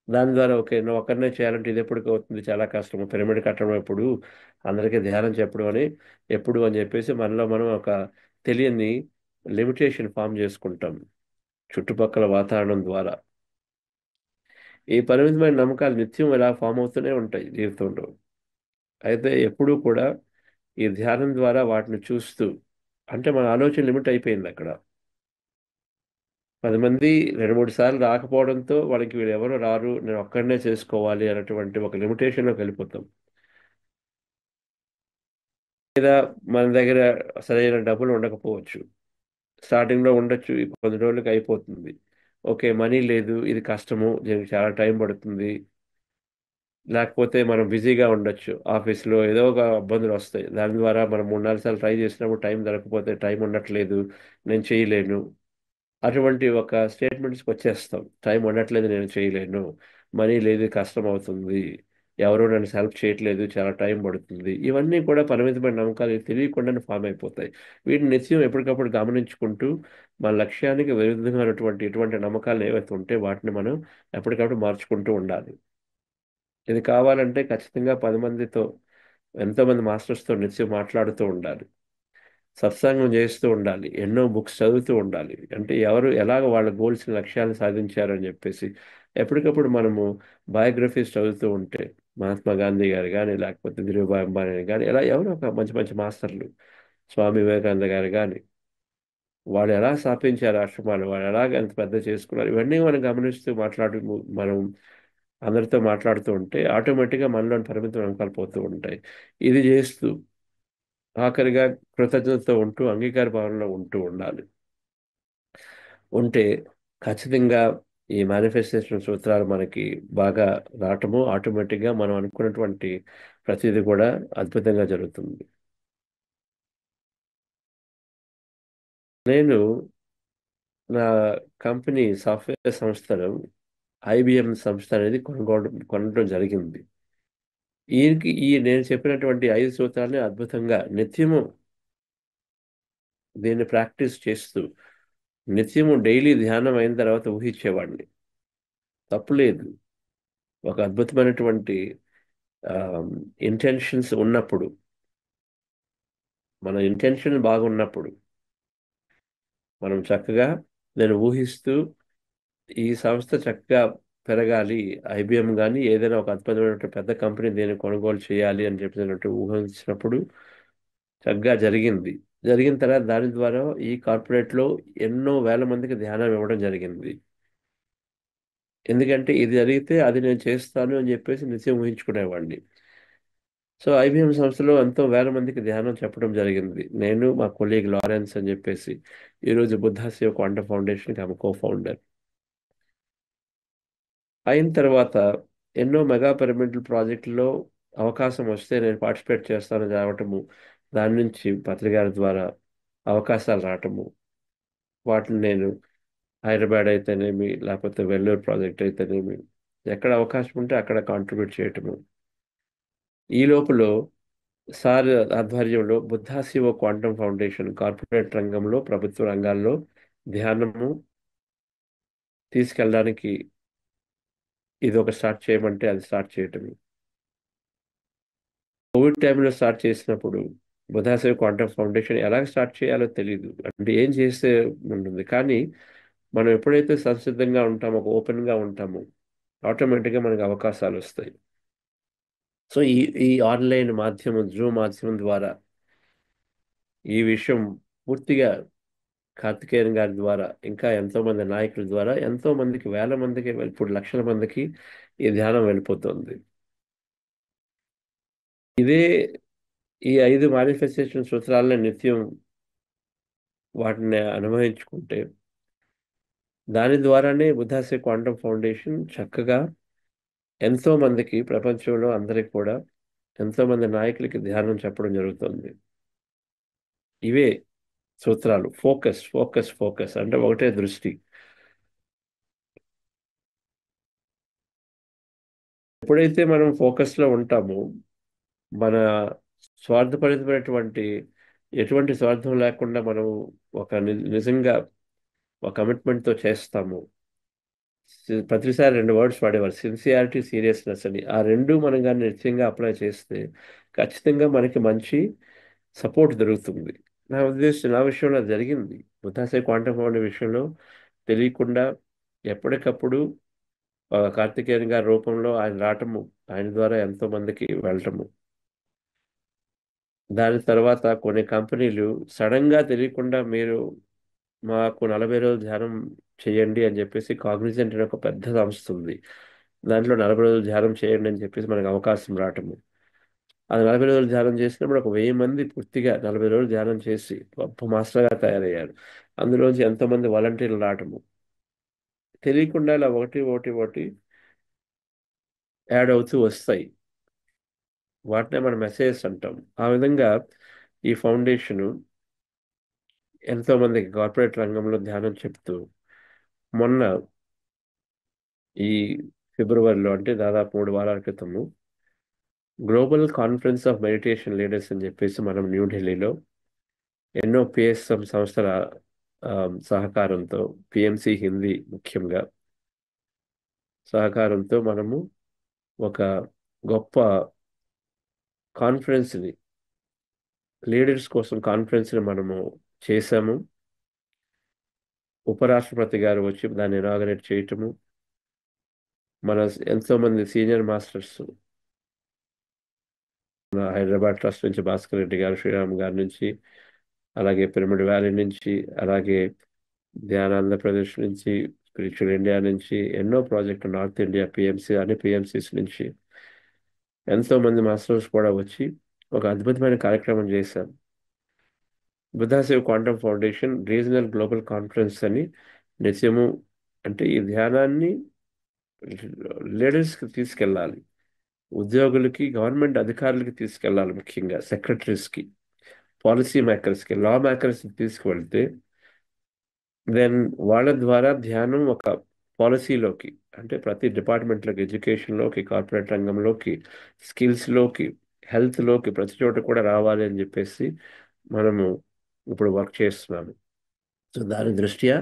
దాని ద్వారా ఓకే నువ్వు ఒక్కరినే చేయాలంటే ఇది ఎప్పటికి అవుతుంది, చాలా కష్టము, పిరమిడ్ కట్టడం ఎప్పుడు, అందరికీ ధ్యానం చెప్పడం అని ఎప్పుడు అని చెప్పేసి మనలో మనం ఒక తెలియని లిమిటేషన్ ఫామ్ చేసుకుంటాం చుట్టుపక్కల వాతావరణం ద్వారా. ఈ పరిమితమైన నమ్మకాలు నిత్యం ఇలా ఫామ్ అవుతూనే ఉంటాయి జీవితంలో. అయితే ఎప్పుడూ కూడా ఈ ధ్యానం ద్వారా వాటిని చూస్తూ, అంటే మన ఆలోచన లిమిట్ అయిపోయింది అక్కడ. 10 మంది 2-3 సార్లు రాకపోవడంతో వాళ్ళకి వీళ్ళు ఎవరు రారు, నేను ఒక్కడనే చేసుకోవాలి అనేటువంటి ఒక లిమిటేషన్లోకి వెళ్ళిపోతాం. లేదా మన దగ్గర సరైన డబ్బులు ఉండకపోవచ్చు, స్టార్టింగ్లో ఉండొచ్చు, కొన్ని రోజులకి అయిపోతుంది. ఓకే మనీ లేదు, ఇది కష్టము, దీనికి చాలా టైం పడుతుంది. లేకపోతే మనం బిజీగా ఉండొచ్చు, ఆఫీస్లో ఏదో ఒక ఇబ్బందులు వస్తాయి, దాని ద్వారా మనం 3-4 సార్లు ట్రై చేసినప్పుడు టైం దొరకకపోతే టైం ఉండట్లేదు, నేను చేయలేను, అటువంటి ఒక స్టేట్మెంట్స్కి వచ్చేస్తాం. టైం ఉండట్లేదు, నేను చేయలేను, మనీ లేదు, కష్టం అవుతుంది, ఎవరు నన్ను హెల్ప్ చేయట్లేదు, చాలా టైం పడుతుంది. ఇవన్నీ కూడా పరిమితమైన నమ్మకాలు తెలియకుండానే ఫామ్ అయిపోతాయి. వీటిని నిత్యం ఎప్పటికప్పుడు గమనించుకుంటూ మన లక్ష్యానికి విరుద్ధంగా ఉన్నటువంటి ఇటువంటి నమ్మకాలు ఏవైతే ఉంటే వాటిని మనం ఎప్పటికప్పుడు మార్చుకుంటూ ఉండాలి. ఇది కావాలంటే ఖచ్చితంగా 10 మందితో, ఎంతోమంది మాస్టర్స్తో నిత్యం మాట్లాడుతూ ఉండాలి. సత్సంగం చేస్తూ ఉండాలి, ఎన్నో బుక్స్ చదువుతూ ఉండాలి. అంటే ఎవరు ఎలాగ వాళ్ళ గోల్స్ లక్ష్యాలను సాధించారు అని చెప్పేసి ఎప్పటికప్పుడు మనము బయోగ్రఫీస్ చదువుతూ ఉంటే, మహాత్మా గాంధీ గారు కానీ లేకపోతే ధీరుభాయ్ అంబానీ కానీ ఇలా ఎవరో ఒక మంచి మంచి మాస్టర్లు, స్వామి వివేకానంద గారు కానీ, వాళ్ళు ఎలా స్థాపించారు ఆశ్రమాలు, వాళ్ళు ఎలాగ ఎంత పెద్ద చేసుకున్నారు, ఇవన్నీ మనం గమనిస్తూ మనం అందరితో మాట్లాడుతూ ఉంటే ఆటోమేటిక్గా మనలోని పరిమితం వెనకాల పోతూ ఉంటాయి. ఇది చేస్తూ ఆఖరిగా కృతజ్ఞతతో ఉంటూ అంగీకార భావనలో ఉంటూ ఉండాలి. ఉంటే ఖచ్చితంగా ఈ మేనిఫెస్టేషన్ సూత్రాలు మనకి బాగా రావటము, ఆటోమేటిక్గా మనం అనుకున్నటువంటి ప్రతిదీ కూడా అద్భుతంగా జరుగుతుంది. నేను నా కంపెనీ సాఫ్ట్వేర్ సంస్థను ఐబిఎం సంస్థ అనేది కొనడం జరిగింది. ఈ నేను చెప్పినటువంటి 5 సూత్రాలని అద్భుతంగా నిత్యము దీన్ని ప్రాక్టీస్ చేస్తూ నిత్యము డైలీ ధ్యానం అయిన తర్వాత ఊహించేవాడిని. తప్పులేదు. ఒక అద్భుతమైనటువంటి ఇంటెన్షన్స్ ఉన్నప్పుడు, మన ఇంటెన్షన్ బాగున్నప్పుడు మనం చక్కగా నేను ఊహిస్తూ ఈ సంస్థ చక్కగా పెరగాలి, ఐబిఎం కానీ ఏదైనా ఒక అద్భుతమైన పెద్ద కంపెనీ దీన్ని కొనుగోలు చేయాలి అని చెప్పినట్టు ఊహించినప్పుడు చక్కగా జరిగింది. జరిగిన తర్వాత దాని ద్వారా ఈ కార్పొరేట్లో ఎన్నో వేల మందికి ధ్యానం ఇవ్వడం జరిగింది. ఎందుకంటే ఇది జరిగితే అది నేను చేస్తాను అని చెప్పేసి నిత్యం ఊహించుకునేవాడిని. సో ఐబిఎం సంస్థలో ఎంతో వేల మందికి ధ్యానం చెప్పడం జరిగింది. నేను మా కొలీగ్ లారెన్స్ అని చెప్పేసి ఈరోజు బుద్ధా శివ క్వాంటమ్ ఫౌండేషన్కి ఆమె కో-ఫౌండర్. అయిన తర్వాత ఎన్నో మెగా పిరమిడ్ ప్రాజెక్టుల్లో అవకాశం వస్తే నేను పార్టిసిపేట్ చేస్తానని రావటము, దాని నుంచి పత్రికల ద్వారా అవకాశాలు రావటము, వాటిని నేను హైదరాబాద్ అయితేనేమి లేకపోతే వెల్లూరు ప్రాజెక్ట్ అయితేనేమి ఎక్కడ అవకాశం ఉంటే అక్కడ కాంట్రిబ్యూట్ చేయటము. ఈ లోపల సార్ ఆధ్వర్యంలో Buddha Shiva quantum foundation corporate రంగంలో, ప్రభుత్వ రంగాల్లో ధ్యానము తీసుకెళ్ళడానికి ఇది ఒక స్టార్ట్ చేయమంటే అది స్టార్ట్ చేయటం. కోవిడ్ టైంలో స్టార్ట్ చేసినప్పుడు బుద్ధా శివ క్వాంటమ్ ఫౌండేషన్ ఎలా స్టార్ట్ చేయాలో తెలియదు, అంటే ఏం చేస్తే ఉంటుంది. కానీ మనం ఎప్పుడైతే సంసిద్ధంగా ఉంటామో, ఓపెన్గా ఉంటామో ఆటోమేటిక్గా మనకు అవకాశాలు వస్తాయి. సో ఈ ఆన్లైన్ మాధ్యమం, జూమ్ మాధ్యమం ద్వారా ఈ విషయం పూర్తిగా కార్తికేయన్ గారి ద్వారా ఇంకా ఎంతో మంది నాయకుల ద్వారా ఎంతో మందికి, వేల మందికి, ఇప్పుడు లక్షల మందికి ఈ ధ్యానం వెళ్ళిపోతుంది. ఇదే ఈ 5 మేనిఫెస్టేషన్ సూత్రాలను నిత్యం వాటిని అనుభవించుకుంటే దాని ద్వారానే బుద్ధాశే క్వాంటమ్ ఫౌండేషన్ చక్కగా ఎంతో మందికి, ప్రపంచంలో అందరికి కూడా ఎంతో మంది నాయకులకి ధ్యానం చెప్పడం జరుగుతుంది. ఇవే సూత్రాలు. ఫోకస్ ఫోకస్ ఫోకస్ అంటే ఒకటే దృష్టి. ఎప్పుడైతే మనం ఫోకస్లో ఉంటామో మన స్వార్థపరితమైనటువంటి ఎటువంటి స్వార్థం లేకుండా మనం ఒక నిజంగా ఒక కమిట్మెంట్తో చేస్తాము. ప్రతిసారి 2 వర్డ్స్ వాడేవారు, సిన్సియారిటీ, సీరియస్నెస్ అని. ఆ రెండు మనం కానీ నిశ్చయంగా అప్లై చేస్తే ఖచ్చితంగా మనకి మంచి సపోర్ట్ దొరుకుతుంది. నా విషయంలో అది జరిగింది. బుద్ధాశయ క్వాంటమ్ ఫౌండేషన్ విషయంలో తెలియకుండా ఎప్పటికప్పుడు కార్తికేయన్ గారి రూపంలో ఆయన రావటము, ఆయన ద్వారా ఎంతో మందికి వెళ్ళటము. దాని తర్వాత కొన్ని కంపెనీలు సడన్గా తెలియకుండా మీరు మాకు 40 రోజులు ధ్యానం చేయండి అని చెప్పేసి, కాగ్నిజెంట్ అనే ఒక పెద్ద సంస్థ ఉంది, దాంట్లో 40 రోజులు ధ్యానం చేయండి అని చెప్పేసి మనకు అవకాశం రావటము. అది 40 రోజులు ధ్యానం చేసినప్పుడు ఒక 1000 మంది పూర్తిగా 40 రోజులు ధ్యానం చేసి గొప్ప మాస్టర్గా తయారయ్యారు. అందులోంచి ఎంతోమంది వాలంటీర్లు రావటము. తెలియకుండా ఇలా ఒకటి ఒకటి ఒకటి యాడ్ అవుతూ వస్తాయి. వాటినే మనం మెసేజెస్ అంటాం. ఆ విధంగా ఈ ఫౌండేషను ఎంతో మందికి కార్పొరేట్ రంగంలో ధ్యానం చెప్తూ మొన్న ఈ ఫిబ్రవరిలో, అంటే దాదాపు 3 వారాల క్రితము, global conference of meditation leaders అని చెప్పేసి మనం న్యూఢిల్లీలో ఎన్నో పిఎస్ఎం సంస్థల సహకారంతో, పిఎంసి హిందీ ముఖ్యంగా సహకారంతో మనము ఒక గొప్ప కాన్ఫరెన్స్ని లీడర్స్ కోసం కాన్ఫరెన్స్ని మనము చేశాము. ఉపరాష్ట్రపతి గారు వచ్చి దాన్ని ఇనాగరేట్ చేయటము, మన ఎంతో మంది సీనియర్ మాస్టర్స్ హైదరాబాద్ ట్రస్ట్ నుంచి భాస్కర్ రెడ్డి గారు, శ్రీరామ్ గారి నుంచి, అలాగే పిరమిడ్ వ్యాలీ నుంచి, అలాగే ధ్యాన ఆంధ్రప్రదేశ్ నుంచి, స్పిరిచువల్ ఇండియా నుంచి, ఎన్నో ప్రాజెక్టు నార్త్ ఇండియా పిఎంసి అని పిఎంసిస్ నుంచి ఎంతో మంది మాస్టర్స్ కూడా వచ్చి ఒక అద్భుతమైన కార్యక్రమం చేశాం. Buddhashiv quantum foundation regional global conference అని నిత్యము, అంటే ఈ ధ్యానాన్ని లీడర్స్కి తీసుకెళ్ళాలి, ఉద్యోగులకి, గవర్నమెంట్ అధికారులకి తీసుకెళ్ళాలి, ముఖ్యంగా సెక్రటరీస్కి, పాలసీ మేకర్స్కి, లా మేకర్స్కి తీసుకువెళ్తే దెన్ వాళ్ళ ద్వారా ధ్యానం ఒక పాలసీలోకి, అంటే ప్రతి డిపార్ట్మెంట్లోకి, ఎడ్యుకేషన్లోకి, కార్పొరేట్ రంగంలోకి, స్కిల్స్లోకి, హెల్త్లోకి, ప్రతి చోట కూడా రావాలి అని చెప్పేసి మనము ఇప్పుడు వర్క్ చేస్తున్నాము. సో దాని దృష్ట్యా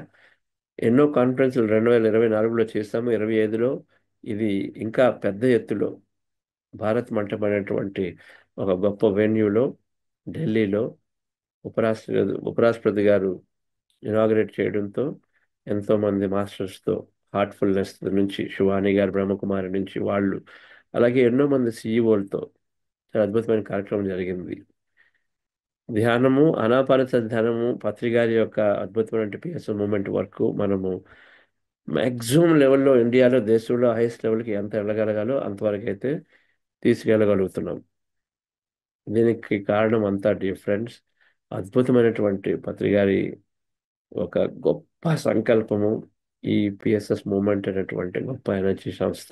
ఎన్నో కాన్ఫరెన్సులు 2024లో చేస్తాము. 2025లో ఇది ఇంకా పెద్ద ఎత్తులో భారత్ మంటపం అనేటువంటి ఒక గొప్ప వెన్యూలో ఢిల్లీలో ఉపరాష్ట్రపతి గారు ఇనాగరేట్ చేయడంతో ఎంతోమంది మాస్టర్స్తో, హార్ట్ఫుల్నెస్ నుంచి శివాని గారు, బ్రహ్మకుమారి నుంచి వాళ్ళు, అలాగే ఎన్నో మంది సీఈఓలతో చాలా అద్భుతమైన కార్యక్రమం జరిగింది. ధ్యానము, అనాపానస ధ్యానము, పత్రి గారి యొక్క అద్భుతమైన పిఎస్ మూమెంట్ వర్క్ మనము మ్యాక్సిమం లెవెల్లో ఇండియాలో, దేశంలో హైయెస్ట్ లెవెల్కి ఎంత వెళ్ళగలగాలో అంతవరకు అయితే తీసుకెళ్ళగలుగుతున్నాం. దీనికి కారణం అంతా డిఫరెన్స్, అద్భుతమైనటువంటి పత్రి గారి ఒక గొప్ప సంకల్పము, ఈ పిఎస్ఎస్ మూమెంట్ అనేటువంటి గొప్ప ఎనర్జీ సంస్థ.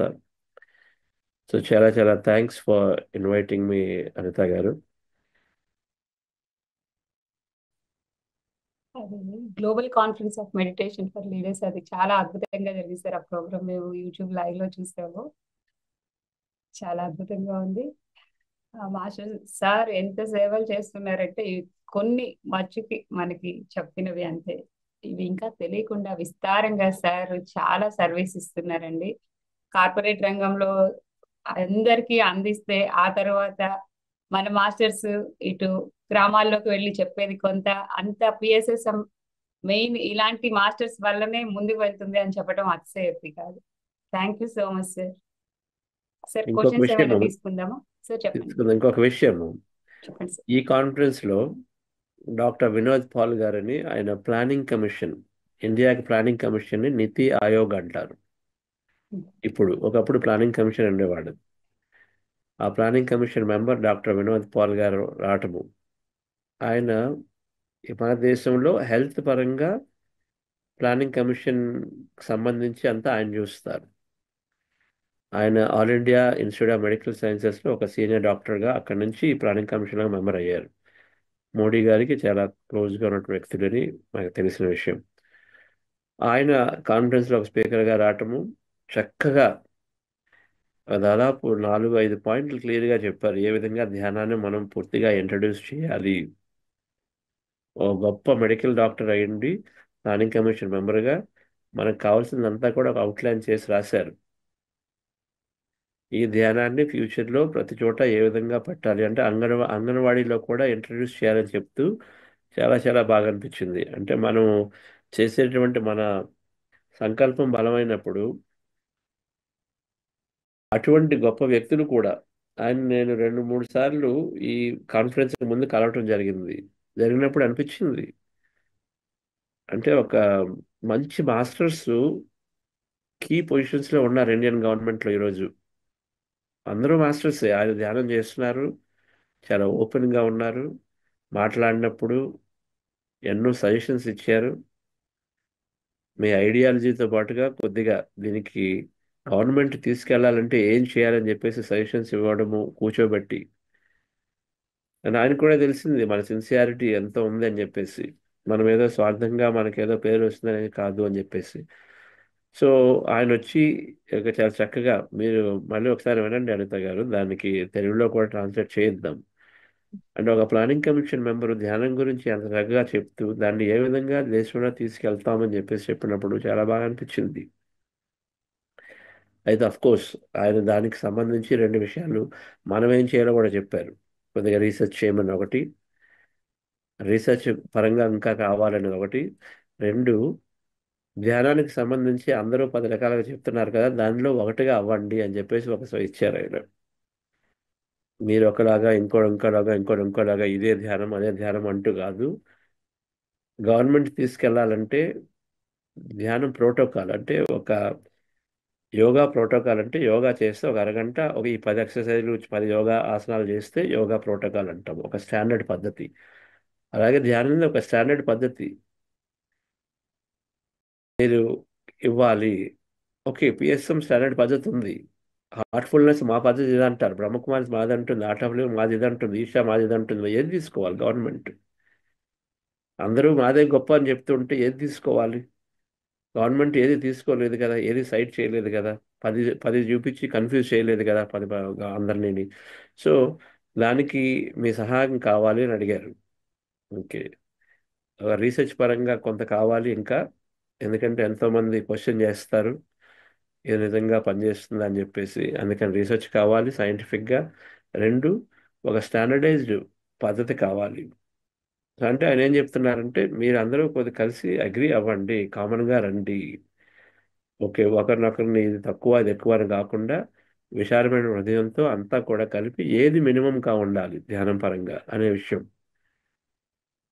సో చాలా చాలా థ్యాంక్స్ ఫర్ ఇన్వైటింగ్ మీ అనిత గారు. అది global conference of meditation for leaders, అది చాలా అద్భుతంగా జరిగింది సార్. ఆ ప్రోగ్రామ్ మేము యూట్యూబ్ లైవ్ లో చూసాము, చాలా అద్భుతంగా ఉంది. మాస్టర్ సార్ ఎంత సేవలు చేస్తున్నారంటే కొన్ని మచ్చుకి మనకి చెప్పినవి అంతే, ఇవి ఇంకా తెలియకుండా విస్తారంగా సార్ చాలా సర్వీస్ ఇస్తున్నారండి. కార్పొరేట్ రంగంలో అందరికీ అందిస్తే ఆ తర్వాత మన మాస్టర్స్ ఇటు గ్రామాల్లోకి వెళ్ళి చెప్పేది కొంత, అంత పిఎస్ఎస్ మెయిన్ ఇలాంటి మాస్టర్స్ వల్లనే ముందుకు వెళ్తుంది అని చెప్పడం అతిశయోక్తి కాదు. Thank you so much sir. Sir ఇంకొక క్వశ్చన్స్ ఏమైనా విషయము తీసుకుందామా సార్? చెప్పండి. ఇంకొక విషయము, చెప్పండి సార్. ఈ కాన్ఫరెన్స్లో డాక్టర్ వినోద్ పాల్ గారని, ఆయన ప్లానింగ్ కమిషన్, ఇండియాకి ప్లానింగ్ కమిషన్ని నీతి ఆయోగ్ అంటారు. ఇప్పుడు ఒకప్పుడు ప్లానింగ్ కమిషన్ ఉండేవాడు. ఆ planning commission member doctor Vinod Paul గారు రావటము, ఆయన మన దేశంలో హెల్త్ పరంగా ప్లానింగ్ కమిషన్ సంబంధించి అంతా ఆయన చూస్తారు. ఆయన all India institute of medical సైన్సెస్లో ఒక సీనియర్ డాక్టర్గా అక్కడి నుంచి ఈ ప్లానింగ్ కమిషన్లో మెంబర్ అయ్యారు. మోడీ గారికి చాలా క్లోజ్గా ఉన్నటువంటి వ్యక్తులని మనకు తెలిసిన విషయం. ఆయన కాన్ఫరెన్స్లో ఒక స్పీకర్గా రావటము, చక్కగా దాదాపు 4-5 పాయింట్లు క్లియర్గా చెప్పారు, ఏ విధంగా ధ్యానాన్ని మనం పూర్తిగా ఇంట్రడ్యూస్ చేయాలి. ఓ గొప్ప మెడికల్ డాక్టర్ అయ్యండి, ప్లానింగ్ కమిషన్ మెంబర్గా మనకు కావాల్సిందంతా కూడా ఒక అవుట్లైన్ చేసి రాశారు. ఈ ధ్యానాన్ని ఫ్యూచర్లో ప్రతి చోట ఏ విధంగా పెట్టాలి అంటే అంగన్వాడీలో కూడా ఇంట్రడ్యూస్ చేయాలని చెప్తూ చాలా చాలా బాగా అనిపించింది. అంటే మనం చేసేటువంటి మన సంకల్పం బలమైనప్పుడు అటువంటి గొప్ప వ్యక్తులు కూడా, ఆయన నేను 2-3 సార్లు ఈ కాన్ఫరెన్స్ ముందు కలవటం జరిగినప్పుడు అనిపించింది, అంటే ఒక మంచి మాస్టర్స్ కీ పొజిషన్స్లో ఉన్నారు ఇండియన్ గవర్నమెంట్లో ఈరోజు. అందరూ మాస్టర్సే, ఆయన ధ్యానం చేస్తున్నారు, చాలా ఓపెన్గా ఉన్నారు, మాట్లాడినప్పుడు ఎన్నో సజెషన్స్ ఇచ్చారు. మీ ఐడియాలజీతో పాటుగా కొద్దిగా దీనికి గవర్నమెంట్ తీసుకెళ్లాలంటే ఏం చేయాలని చెప్పేసి సజెషన్స్ ఇవ్వడము, కూర్చోబెట్టి. అండ్ ఆయనకు కూడా తెలిసింది మన సిన్సియారిటీ ఎంత ఉంది అని చెప్పేసి, మనం ఏదో స్వార్థంగా మనకేదో పేరు వస్తుందని కాదు అని చెప్పేసి. సో ఆయన వచ్చి ఇక చాలా చక్కగా, మీరు మళ్ళీ ఒకసారి వినండి అనిత గారు, దానికి తెలుగులో కూడా ట్రాన్స్లేట్ చేయిద్దాం. అంటే ఒక ప్లానింగ్ కమిషన్ మెంబరు ధ్యానం గురించి అంత చక్కగా చెప్తూ దాన్ని ఏ విధంగా దేశంలో తీసుకెళ్తామని చెప్పేసి చెప్పినప్పుడు చాలా బాగా అనిపించింది. అయితే అఫ్ కోర్స్ ఆయన దానికి సంబంధించి 2 విషయాలు మనం ఏం చేయాలో కూడా చెప్పారు. కొద్దిగా రీసెర్చ్ చేయమని ఒకటి, రీసెర్చ్ పరంగా ఇంకా కావాలని ఒకటి. రెండు, ధ్యానానికి సంబంధించి అందరూ 10 రకాలుగా చెప్తున్నారు కదా, దానిలో ఒకటిగా అవ్వండి అని చెప్పేసి ఒక ఇచ్చారు ఆయన. మీరు ఒకలాగా, ఇంకోలాగా, ఇంకోలాగా, ఇదే ధ్యానం అదే ధ్యానం అంటూ కాదు. గవర్నమెంట్ తీసుకెళ్లాలంటే ధ్యానం ప్రోటోకాల్ అంటే ఒక యోగా ప్రోటోకాల్ అంటే యోగా చేస్తే ఒక అరగంట ఒక ఈ 10 ఎక్సర్సైజ్లు 10 యోగా ఆసనాలు చేస్తే యోగా ప్రోటోకాల్ అంటాం, ఒక స్టాండర్డ్ పద్ధతి. అలాగే ధ్యానం ఒక స్టాండర్డ్ పద్ధతి మీరు ఇవ్వాలి. ఓకే, పిఎస్ఎం స్టాండర్డ్ పద్ధతి ఉంది. హార్ట్ఫుల్నెస్ మా పద్ధతి ఇది అంటారు, బ్రహ్మకుమారి మాది అంటుంది, ఆర్ట్ ఆఫ్ లివింగ్ మాది ఇది అంటుంది, ఈషా మాది ఇది అంటుంది. ఏది తీసుకోవాలి గవర్నమెంట్? అందరూ మాదే గొప్ప అని చెప్తుంటే ఏది తీసుకోవాలి? గవర్నమెంట్ ఏది తీసుకోలేదు కదా, ఏది సైట్ చేయలేదు కదా, పది పది చూపించి కన్ఫ్యూజ్ చేయలేదు కదా, అందరినీ. సో దానికి మీ సహాయం కావాలి అని అడిగారు. ఓకే, రీసెర్చ్ పరంగా కొంత కావాలి ఇంకా, ఎందుకంటే ఎంతోమంది క్వశ్చన్ చేస్తారు ఇది నిజంగా పనిచేస్తుందా అని చెప్పేసి. అందుకని రీసెర్చ్ కావాలి సైంటిఫిక్గా. రెండు, ఒక స్టాండర్డైజ్డ్ పద్ధతి కావాలి. అంటే ఆయన ఏం చెప్తున్నారంటే మీరు అందరూ కొద్ది కలిసి అగ్రి అవ్వండి, కామన్గా రండి. ఓకే, ఒకరినొకరిని ఇది తక్కువ ఇది ఎక్కువ అని కాకుండా విశాలమైన హృదయంతో అంతా కూడా కలిపి ఏది మినిమంగా ఉండాలి ధ్యానం పరంగా అనే విషయం.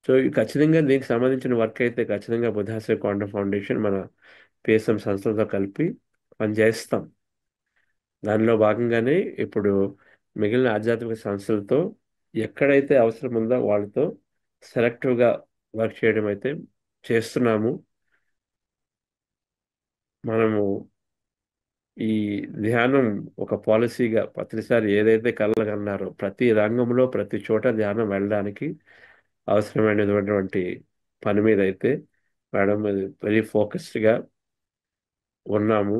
సో ఇది ఖచ్చితంగా దీనికి సంబంధించిన వర్క్ అయితే ఖచ్చితంగా బుద్ధాశ్రీ క్వాంటమ్ ఫౌండేషన్ మన పిఎస్ఎం సంస్థలతో కలిపి పనిచేస్తాం. దానిలో భాగంగానే ఇప్పుడు మిగిలిన ఆధ్యాత్మిక సంస్థలతో ఎక్కడైతే అవసరం ఉందో వాళ్ళతో సెలెక్టివ్గా వర్క్ చేయడం అయితే చేస్తున్నాము. మనము ఈ ధ్యానం ఒక పాలసీగా ప్రతిసారి ఏదైతే కలగన్నారో ప్రతి రంగంలో ప్రతి చోట ధ్యానం వెళ్ళడానికి అవసరమైనటువంటి పని మీద అయితే మేడం వెరీ ఫోకస్డ్గా ఉన్నాము.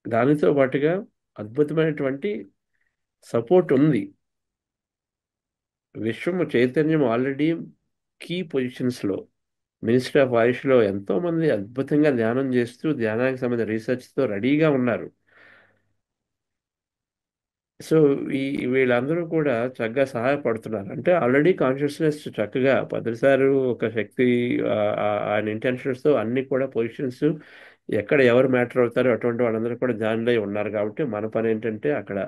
దానితో పాటుగా అద్భుతమైనటువంటి సపోర్ట్ ఉంది. విశ్వము చైతన్యం ఆల్రెడీ కీ పొజిషన్స్లో మినిస్ట్రీ ఆఫ్ ఆయుష్లో ఎంతోమంది అద్భుతంగా ధ్యానం చేస్తూ ధ్యానానికి సంబంధించిన రీసెర్చ్తో రెడీగా ఉన్నారు. సో ఈ వీళ్ళందరూ కూడా చక్కగా సహాయపడుతున్నారు. అంటే ఆల్రెడీ కాన్షియస్నెస్ చక్కగా పదవిసారు ఒక శక్తి ఆయన ఇంటెన్షన్స్తో అన్ని కూడా పొజిషన్స్ ఎక్కడ ఎవరు మ్యాటర్ అవుతారో అటువంటి వాళ్ళందరూ కూడా జాయిన్ అయి ఉన్నారు. కాబట్టి మన పని ఏంటంటే అక్కడ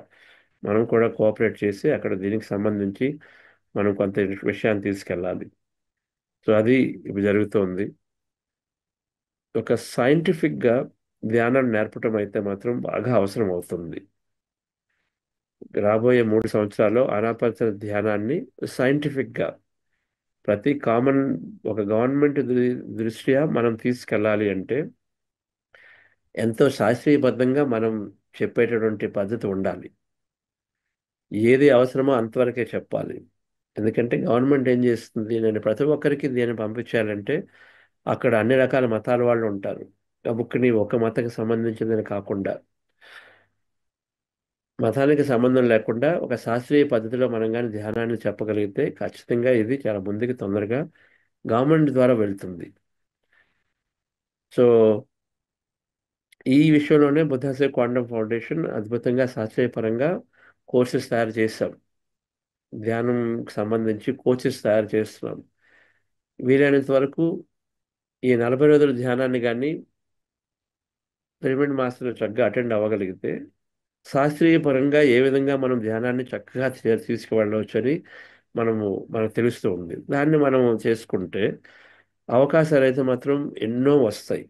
మనం కూడా కోఆపరేట్ చేసి అక్కడ దీనికి సంబంధించి మనం కొంత విషయాన్ని తీసుకెళ్ళాలి. సో అది ఇప్పుడు జరుగుతోంది. ఒక సైంటిఫిక్గా ధ్యానాన్ని నేర్పటం అయితే మాత్రం బాగా అవసరం అవుతుంది. రాబోయే 3 సంవత్సరాల్లో ఆనాపాన ధ్యానాన్ని సైంటిఫిక్గా ప్రతి కామన్ ఒక గవర్నమెంట్ దృష్ట్యా మనం తీసుకెళ్ళాలి అంటే ఎంతో శాస్త్రీయబద్ధంగా మనం చెప్పేటటువంటి పద్ధతి ఉండాలి. ఏది అవసరమో అంతవరకే చెప్పాలి. ఎందుకంటే గవర్నమెంట్ ఏం చేస్తుంది, నేను ప్రతి ఒక్కరికి దీన్ని పంపించాలంటే అక్కడ అన్ని రకాల మతాల వాళ్ళు ఉంటారు. ఆ బుక్ని ఒక మతకి సంబంధించిందని కాకుండా మతానికి సంబంధం లేకుండా ఒక శాస్త్రీయ పద్ధతిలో మనం కానీ ధ్యానాన్ని చెప్పగలిగితే ఖచ్చితంగా ఇది చాలా ముందుకు తొందరగా గవర్నమెంట్ ద్వారా వెళ్తుంది. సో ఈ విషయంలోనే బుద్ధాశ్రీ క్వాంటమ్ ఫౌండేషన్ అద్భుతంగా శాస్త్రీయపరంగా కోర్సెస్ తయారు చేస్తాం. ధ్యానం సంబంధించి కోచెస్ తయారు చేస్తున్నాం. వీలైనంత వరకు ఈ 40 రోజుల ధ్యానాన్ని కానీ పిరమిడ్ మాస్టర్ చక్కగా అటెండ్ అవ్వగలిగితే శాస్త్రీయ పరంగా ఏ విధంగా మనం ధ్యానాన్ని చక్కగా తీసుకువెళ్ళవచ్చు అని మనకు తెలుస్తూ ఉంది. దాన్ని మనం చేసుకుంటే అవకాశాలు అయితే మాత్రం ఎన్నో వస్తాయి.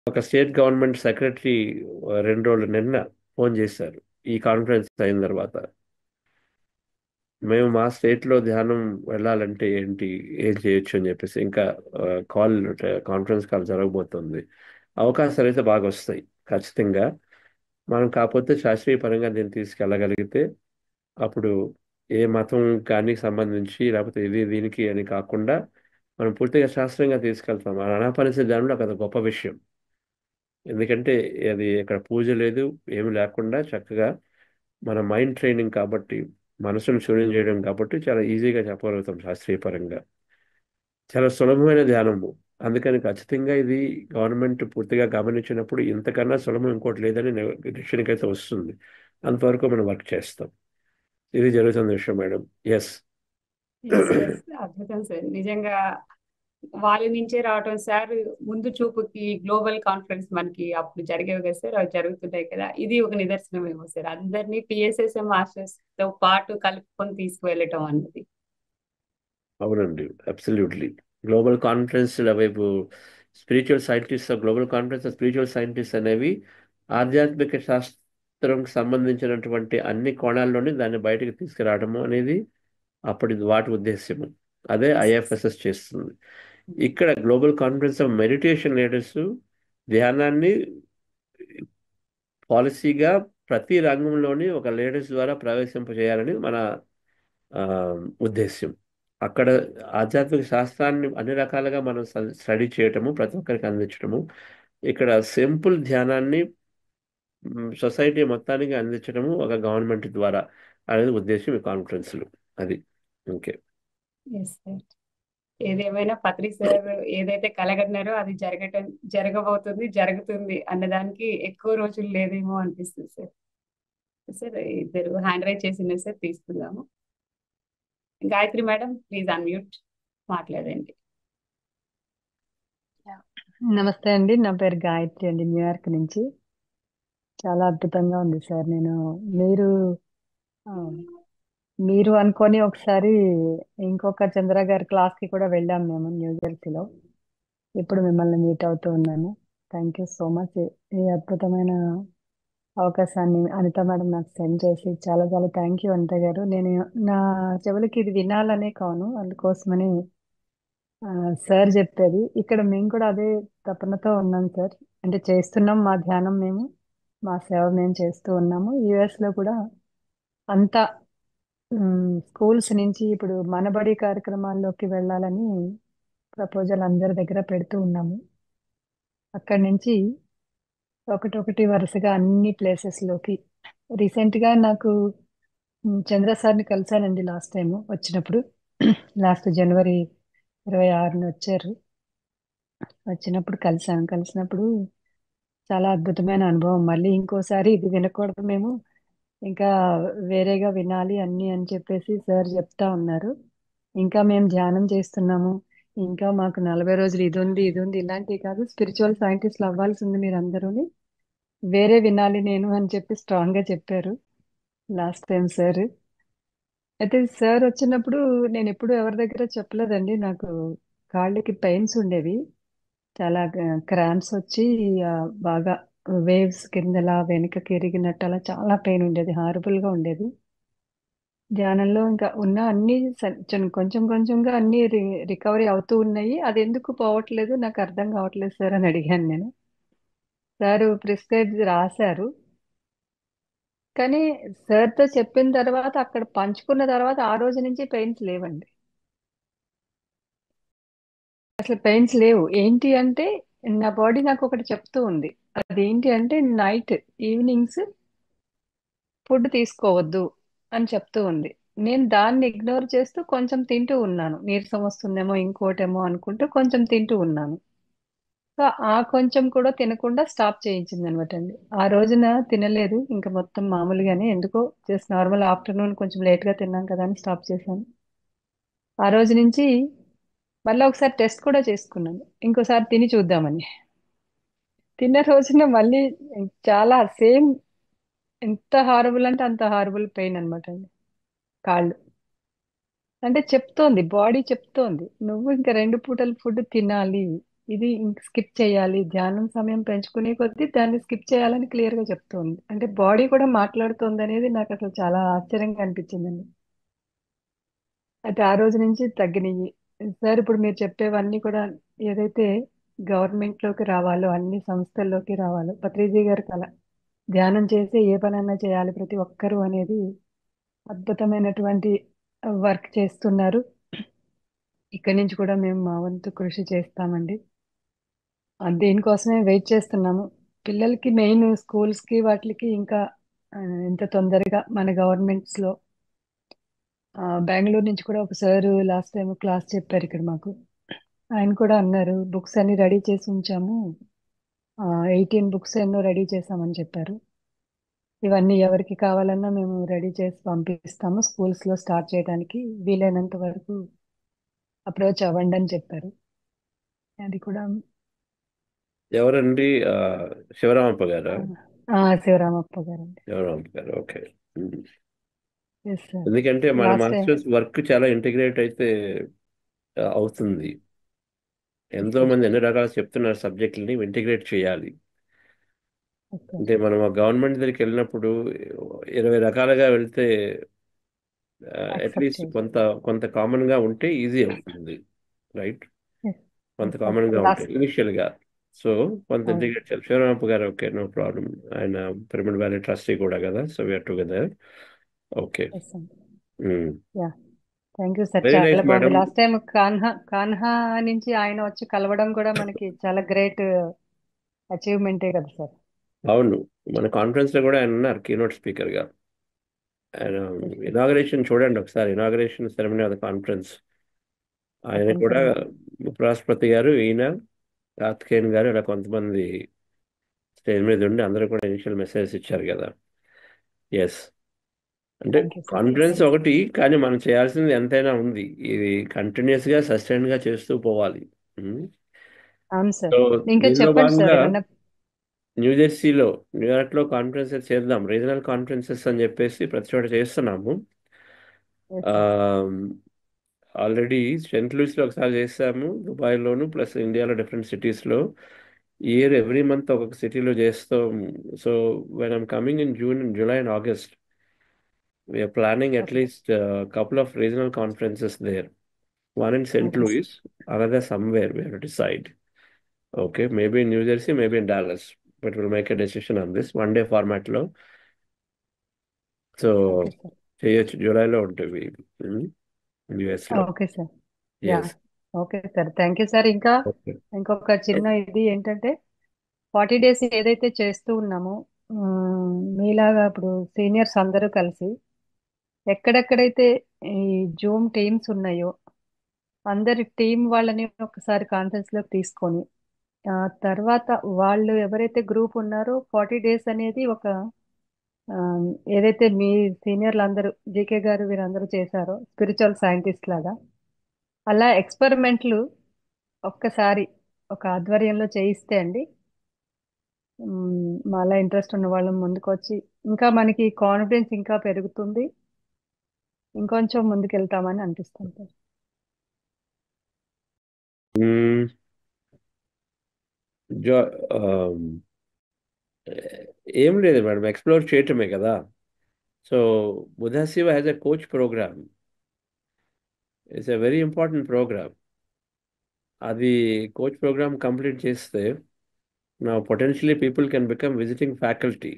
ఒక స్టేట్ గవర్నమెంట్ సెక్రటరీ 2 రోజులు నిన్న ఫోన్ చేశారు ఈ కాన్ఫరెన్స్ అయిన తర్వాత. మేము మా స్టేట్లో ధ్యానం వెళ్ళాలంటే ఏంటి, ఏం చేయొచ్చు అని చెప్పేసి ఇంకా కాల్ కాన్ఫరెన్స్ కాల్ జరగబోతుంది. అవకాశాలు అయితే బాగా వస్తాయి ఖచ్చితంగా. మనం కాకపోతే శాస్త్రీయ పరంగా దీన్ని తీసుకెళ్ళగలిగితే అప్పుడు ఏ మతం కానీ సంబంధించి లేకపోతే ఇది దీనికి అని కాకుండా మనం పూర్తిగా శాస్త్రంగా తీసుకెళ్తాం. మన అనాపరిసే దానిలో అది గొప్ప విషయం. ఎందుకంటే అది ఇక్కడ పూజ లేదు ఏమి లేకుండా చక్కగా మన మైండ్ ట్రైనింగ్ కాబట్టి మనసును శూన్యం చేయడం కాబట్టి చాలా ఈజీగా చెప్పగలుగుతాం శాస్త్రీయ పరంగా. చాలా సులభమైన ధ్యానము. అందుకని ఖచ్చితంగా ఇది గవర్నమెంట్ పూర్తిగా గమనించినప్పుడు ఇంతకన్నా సులభం ఇంకోటి లేదని డిసిషన్కి అయితే వస్తుంది. అంతవరకు మనం వర్క్ చేస్తాం. ఇది జరుగుతున్న విషయం మేడం. ఎస్. ఎస్ ఎస్ అద్భుతం సార్. నిజంగా వాళ్ళ నుంచే రావటం సార్. ముందు చూపుకి గ్లోబల్ కాన్ఫరెన్స్ మనకి అప్పుడు జరిగేవి కదా సార్, అవి జరుగుతుంటాయి కదా. ఇది ఒక నిదర్శనమేమో సార్, అందరినీ పిఎస్ఎస్ఎం మాస్టర్స్ తో పాటు కలుపుకొని తీసుకువెళ్ళటం అన్నది. అవునండి, అబ్సల్యూట్లీ. గ్లోబల్ కాన్ఫరెన్స్ వైపు spiritual scientist, global conference spiritual scientist అనేవి ఆధ్యాత్మిక శాస్త్రంకి సంబంధించినటువంటి అన్ని కోణాల్లోని దాన్ని బయటకు తీసుకురావడము అనేది అప్పటి వాటి ఉద్దేశ్యము. అదే ఐఎఫ్ఎస్ఎస్ చేస్తుంది. ఇక్కడ global conference of meditation leaders ధ్యానాన్ని పాలసీగా ప్రతి రంగంలోని ఒక లీడర్స్ ద్వారా ప్రవేశింపజేయాలని మన ఆ, ఉద్దేశ్యం. అక్కడ ఆధ్యాత్మిక శాస్త్రాన్ని అన్ని రకాలుగా మనం స్టడీ చేయటము, ప్రతి ఒక్కరికి అందించడము, ఇక్కడ సింపుల్ ధ్యానాన్ని సొసైటీ మొత్తానికి అందించడము ఒక గవర్నమెంట్ ద్వారా అనేది ఉద్దేశం ఈ కాన్ఫరెన్స్లు. అది ఓకే. Yes sir. ఏదేమైనా పత్రి సార్ ఏదైతే కలగన్నారో అది జరగబోతుంది, జరుగుతుంది అన్నదానికి ఎక్కువ రోజులు లేదేమో అనిపిస్తుంది సార్. సార్ ఇద్దరు హ్యాండ్ రైజ్ చేసిన సార్, తీసుకుందాము. గాయత్రి మేడం ప్లీజ్ అన్మ్యూట్, మాట్లాడండి. నమస్తే అండి, నా పేరు గాయత్రి అండి, న్యూయార్క్ నుంచి. చాలా అద్భుతంగా ఉంది సార్. మీరు ఆ, మీరు అనుకొని ఒకసారి ఇంకొక చంద్ర గారి క్లాస్కి కూడా వెళ్ళాం మేము న్యూజెర్సీలో. ఇప్పుడు మిమ్మల్ని మీట్ అవుతూ ఉన్నాను. Thank you so much. ఈ అద్భుతమైన అవకాశాన్ని అనిత మేడం నాకు సెండ్ చేసి చాలా చాలా థ్యాంక్ యూ అనిత గారు. నా చెవులకి ఇది వినాలనే కాను, అందుకోసమని సార్ చెప్పేది. ఇక్కడ మేము కూడా అదే తపనతో ఉన్నాం సార్. అంటే చేస్తున్నాం మా ధ్యానం, మా సేవ మేము చేస్తూ ఉన్నాము. యుఎస్లో కూడా అంతా స్కూల్స్ నుంచి ఇప్పుడు మనబడి కార్యక్రమాల్లోకి వెళ్ళాలని ప్రపోజల్ అందరి దగ్గర పెడుతూ ఉన్నాము. అక్కడి నుంచి ఒకటొకటి వరుసగా అన్ని ప్లేసెస్లోకి. రీసెంట్గా నాకు చంద్ర సార్ని కలిశానండి లాస్ట్ టైం వచ్చినప్పుడు. లాస్ట్ జనవరి 26న వచ్చారు. వచ్చినప్పుడు కలిసినప్పుడు చాలా అద్భుతమైన అనుభవం. మళ్ళీ ఇంకోసారి ఇది వినకూడదు మేము, ఇంకా వేరేగా వినాలి అన్ని అని చెప్పేసి సార్ చెప్తా ఉన్నారు. ఇంకా మేము ధ్యానం చేస్తున్నాము, ఇంకా మాకు 40 రోజులు ఇది ఉంది ఇలాంటివి కాదు, స్పిరిచువల్ సైంటిస్ట్లు అవ్వాల్సింది మీరు అందరూని, వేరే వినాలి నేను అని చెప్పి స్ట్రాంగ్ గా చెప్పారు లాస్ట్ టైం సార్. అయితే సార్ వచ్చినప్పుడు నేను ఎప్పుడు ఎవరి దగ్గర చెప్పలేదండి. నాకు కాళ్ళకి పెయిన్స్ ఉండేవి, చాలా క్రాంప్స్ వచ్చి ఆ, బాగా వేవ్స్ కిందలా వెనుకకి ఎరిగినట్టు అలా చాలా పెయిన్ ఉండేది, హారబుల్ గా ఉండేది. ధ్యానంలో ఇంకా ఉన్న అన్ని కొంచెం కొంచెంగా అన్ని రికవరీ అవుతూ ఉన్నాయి. అది ఎందుకు పోవట్లేదు నాకు అర్థం కావట్లేదు సార్ అని అడిగాను నేను. సార్ ప్రిస్క్రైబ్ రాశారు, కానీ సార్తో చెప్పిన తర్వాత అక్కడ పంచుకున్న తర్వాత ఆ రోజు నుంచి పెయిన్స్ లేవండి. అసలు పెయిన్స్ లేవు. ఏంటి అంటే నా బాడీ నాకు ఒకటి చెప్తూ ఉంది. అదేంటి అంటే నైట్ ఈవినింగ్స్ ఫుడ్ తీసుకోవద్దు అని చెప్తూ ఉంది. నేను దాన్ని ఇగ్నోర్ చేస్తూ కొంచెం తింటూ ఉన్నాను. నీరసం వస్తుందేమో ఇంకోటేమో అనుకుంటూ కొంచెం తింటూ ఉన్నాను. సో ఆ కొంచెం కూడా తినకుండా స్టాప్ చేయించింది అనమాట అండి. ఆ రోజున తినలేదు, ఇంకా మొత్తం మామూలుగానే, ఎందుకో జస్ట్ నార్మల్ ఆఫ్టర్నూన్ కొంచెం లేట్గా తిన్నాం కదా అని స్టాప్ చేశాను. ఆ రోజు నుంచి మళ్ళీ ఒకసారి టెస్ట్ కూడా చేసుకున్నాను, ఇంకోసారి తిని చూద్దామని. తిన్న రోజున మళ్ళీ చాలా సేమ్, ఎంత హారబుల్ అంటే అంత హారబుల్ పెయిన్ అనమాట అండి. కాళ్ళు అంటే చెప్తోంది, బాడీ చెప్తోంది నువ్వు ఇంకా 2 పూటలు ఫుడ్ తినాలి, ఇది ఇంక స్కిప్ చేయాలి, ధ్యానం సమయం పెంచుకునే కొద్దీ దాన్ని స్కిప్ చేయాలని క్లియర్ గా చెప్తోంది. అంటే బాడీ కూడా మాట్లాడుతోంది అనేది నాకు అసలు చాలా ఆశ్చర్యంగా అనిపించిందండి. అయితే ఆ రోజు నుంచి తగ్గినాయి సార్. ఇప్పుడు మీరు చెప్పేవన్నీ కూడా ఏదైతే గవర్నమెంట్ లోకి రావాలో, అన్ని సంస్థల్లోకి రావాలో, పత్రిజీ గారు కల ధ్యానం చేసి ఏ పనైనా చేయాలి ప్రతి ఒక్కరూ అనేది అద్భుతమైనటువంటి వర్క్ చేస్తున్నారు. ఇక్కడి నుంచి కూడా మేము మా వంతు కృషి చేస్తామండి. దీనికోసమే వెయిట్ చేస్తున్నాము. పిల్లలకి మెయిన్ స్కూల్స్ కి వాటికి ఇంకా ఎంత తొందరగా మన గవర్నమెంట్స్ లో బెంగళూరు నుంచి కూడా ఒక సార్ లాస్ట్ టైం క్లాస్ చెప్పారు ఇక్కడ మాకు. ఆయన కూడా అన్నారు బుక్స్ అన్ని రెడీ చేసి ఉంచాము, 18 బుక్స్ ఎన్నో రెడీ చేసామని చెప్పారు. ఇవన్నీ ఎవరికి కావాలన్నా మేము రెడీ చేసి పంపిస్తాము. స్కూల్స్ లో స్టార్ట్ చేయడానికి వీలైనంత వరకు అప్రోచ్ అవ్వండి అని చెప్పారు. అది కూడా ఎవరండి? శివరామప్ప గారా? శివరామప్ప గారండి. శివరామప్ప గారు, ఓకే. Yes sir. ఎందుకంటే మన లాస్ట్ టైం మాస్టర్స్ వర్క్ చాలా ఇంటిగ్రేట్ అయితే అవుతుంది. ఎంతో మంది ఎన్ని రకాల చెప్తున్నారు సబ్జెక్టులని ఇంటిగ్రేట్ చేయాలి. అంటే మనం గవర్నమెంట్ దగ్గరికి వెళ్ళినప్పుడు 20 రకాలుగా వెళ్తే యాక్సెప్ట్ అట్లీస్ట్ చేయాలి. కొంత కొంత కామన్ గా ఉంటే ఈజీ అవుతుంది, రైట్? కొంత కామన్ గా ఉంటే లాస్ట్ ఇనిషియల్ గా. సో కొంత ఇంటిగ్రేట్ చేయాలి. శివరామప్ప గారు, ఓకే, నో ప్రాబ్లం. ఆయన పిరమిడ్ వ్యాలీ ట్రస్టీ కూడా కదా, so we are together. Okay, yeah, thank you sir. Very చాలా నైస్ బాగుంది. మేడం. లాస్ట్ టైం కాన్హా నుంచి ఆయన వచ్చి కలవడం కూడా మనకి చాలా గ్రేట్ అచీవ్మెంటే కదా సార్. అవును, మన కాన్ఫరెన్స్ లో కూడా ఆయన ఉన్నారు కీనోట్ స్పీకర్ గా. ఆయన ఇనాగరేషన్ చూడండి ఒకసారి, inauguration ceremony of the conference. ఆయన కూడా తప్పనిసరిగా. ఉపరాష్ట్రపతి గారు, ఈయన కార్తికేయన్ గారు, ఇలా కొంతమంది స్టేజ్ మీద ఉండి అందరూ కూడా ఇనిషియల్ మెసేజ్ ఇచ్చారు కదా. ఎస్, అంటే థ్యాంక్ యూ సార్. కాన్ఫిడెన్స్ ఒకటి, కానీ మనం చేయాల్సింది ఎంతైనా ఉంది. ఇది కంటిన్యూస్ గా సస్టైన్ గా చేస్తూ పోవాలి. అవును సార్. సో ఇంకా దీనిలో చెప్పండి సార్ భాగంగా ఏమన్నా. న్యూజెర్సీలో, న్యూయార్క్ లో కాన్ఫరెన్సెస్ చేద్దాం, రీజనల్ కాన్ఫరెన్సెస్ అని చెప్పేసి ప్రతి చోట చేస్తున్నాము. Yes, sir. Already Saint Louis లో ఒకసారి చేసాము, దుబాయ్లోను, ప్లస్ ఇండియాలో డిఫరెంట్ సిటీస్లో. ఇయర్ ఎవ్రీ మంత్ ఒక్కొక్క సిటీలో చేస్తాం. So when I'm coming in June, July and August, we are planning at Okay. least a couple of regional conferences there. One in St. Okay, sir. Louis, another somewhere we have to decide. Okay, maybe in New Jersey, maybe in Dallas, but we'll make a decision on this. One day format లో. So Okay, sir. చేయొచ్చు, జూలైలో ఉంటుంది US లో. Okay sir. Yeah, yes, okay sir. Thank you sir. ఇంకా okay. ఇంకొక చిన్న ఇది ఏంటంటే 40 డేస్ ఏదైతే చేస్తూ ఉన్నామో మీలాగా ఇప్పుడు సీనియర్స్ అందరూ కలిసి ఎక్కడెక్కడైతే ఈ జూమ్ టీమ్స్ ఉన్నాయో అందరి టీం వాళ్ళని ఒకసారి కాన్ఫరెన్స్ లోకి తీసుకొని ఆ తర్వాత వాళ్ళు ఎవరైతే గ్రూప్ ఉన్నారో 40 డేస్ అనేది ఒక ఆ, ఏదైతే మీ సీనియర్లు అందరూ జీకే గారు వీరందరూ చేశారో స్పిరిచువల్ సైంటిస్ట్ లాగా అలా ఎక్స్పెరిమెంట్లు ఒక్కసారి ఒక ఆధ్వర్యంలో చేయిస్తే అండి మాలా ఇంట్రెస్ట్ ఉన్న వాళ్ళం ముందుకు వచ్చి ఇంకా మనకి కాన్ఫిడెన్స్ ఇంకా పెరుగుతుంది, ఇంకొంచెం ముందుకెళ్తామని అనిపిస్తుంది సార్. మ్మ్. ఆమ్, ఏం లేదు మేడం, ఎక్స్ప్లోర్ చేయటమే కదా. So Buddha Shiva has a coach program. It's a very important program. అది కోచ్ ప్రోగ్రామ్ కంప్లీట్ చేస్తే నా potentially people can become visiting faculty.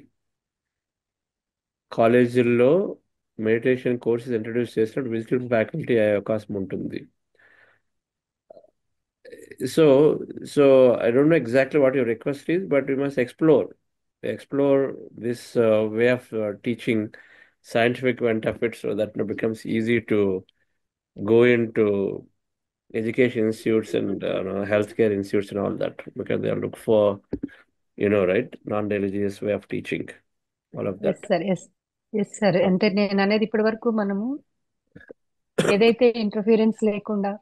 కాలేజీల్లో మెడిటేషన్ కోర్సెస్ ఇంట్రడ్యూస్ చేసినప్పుడు విజిటింగ్ ఫ్యాకల్టీ అయ్యే అవకాశం ఉంటుంది. So so I don't know exactly what your request is, but you must explore this way of teaching scientific went of it, so that it becomes easy to go into education institutes and healthcare institutes and all that, because they look for, right, non-religious way of teaching, all of that. Yes sir. Yes sir. అంటే నేను అనేది ఇప్పటి వరకు మనము ఏదైతే interference లేకుండా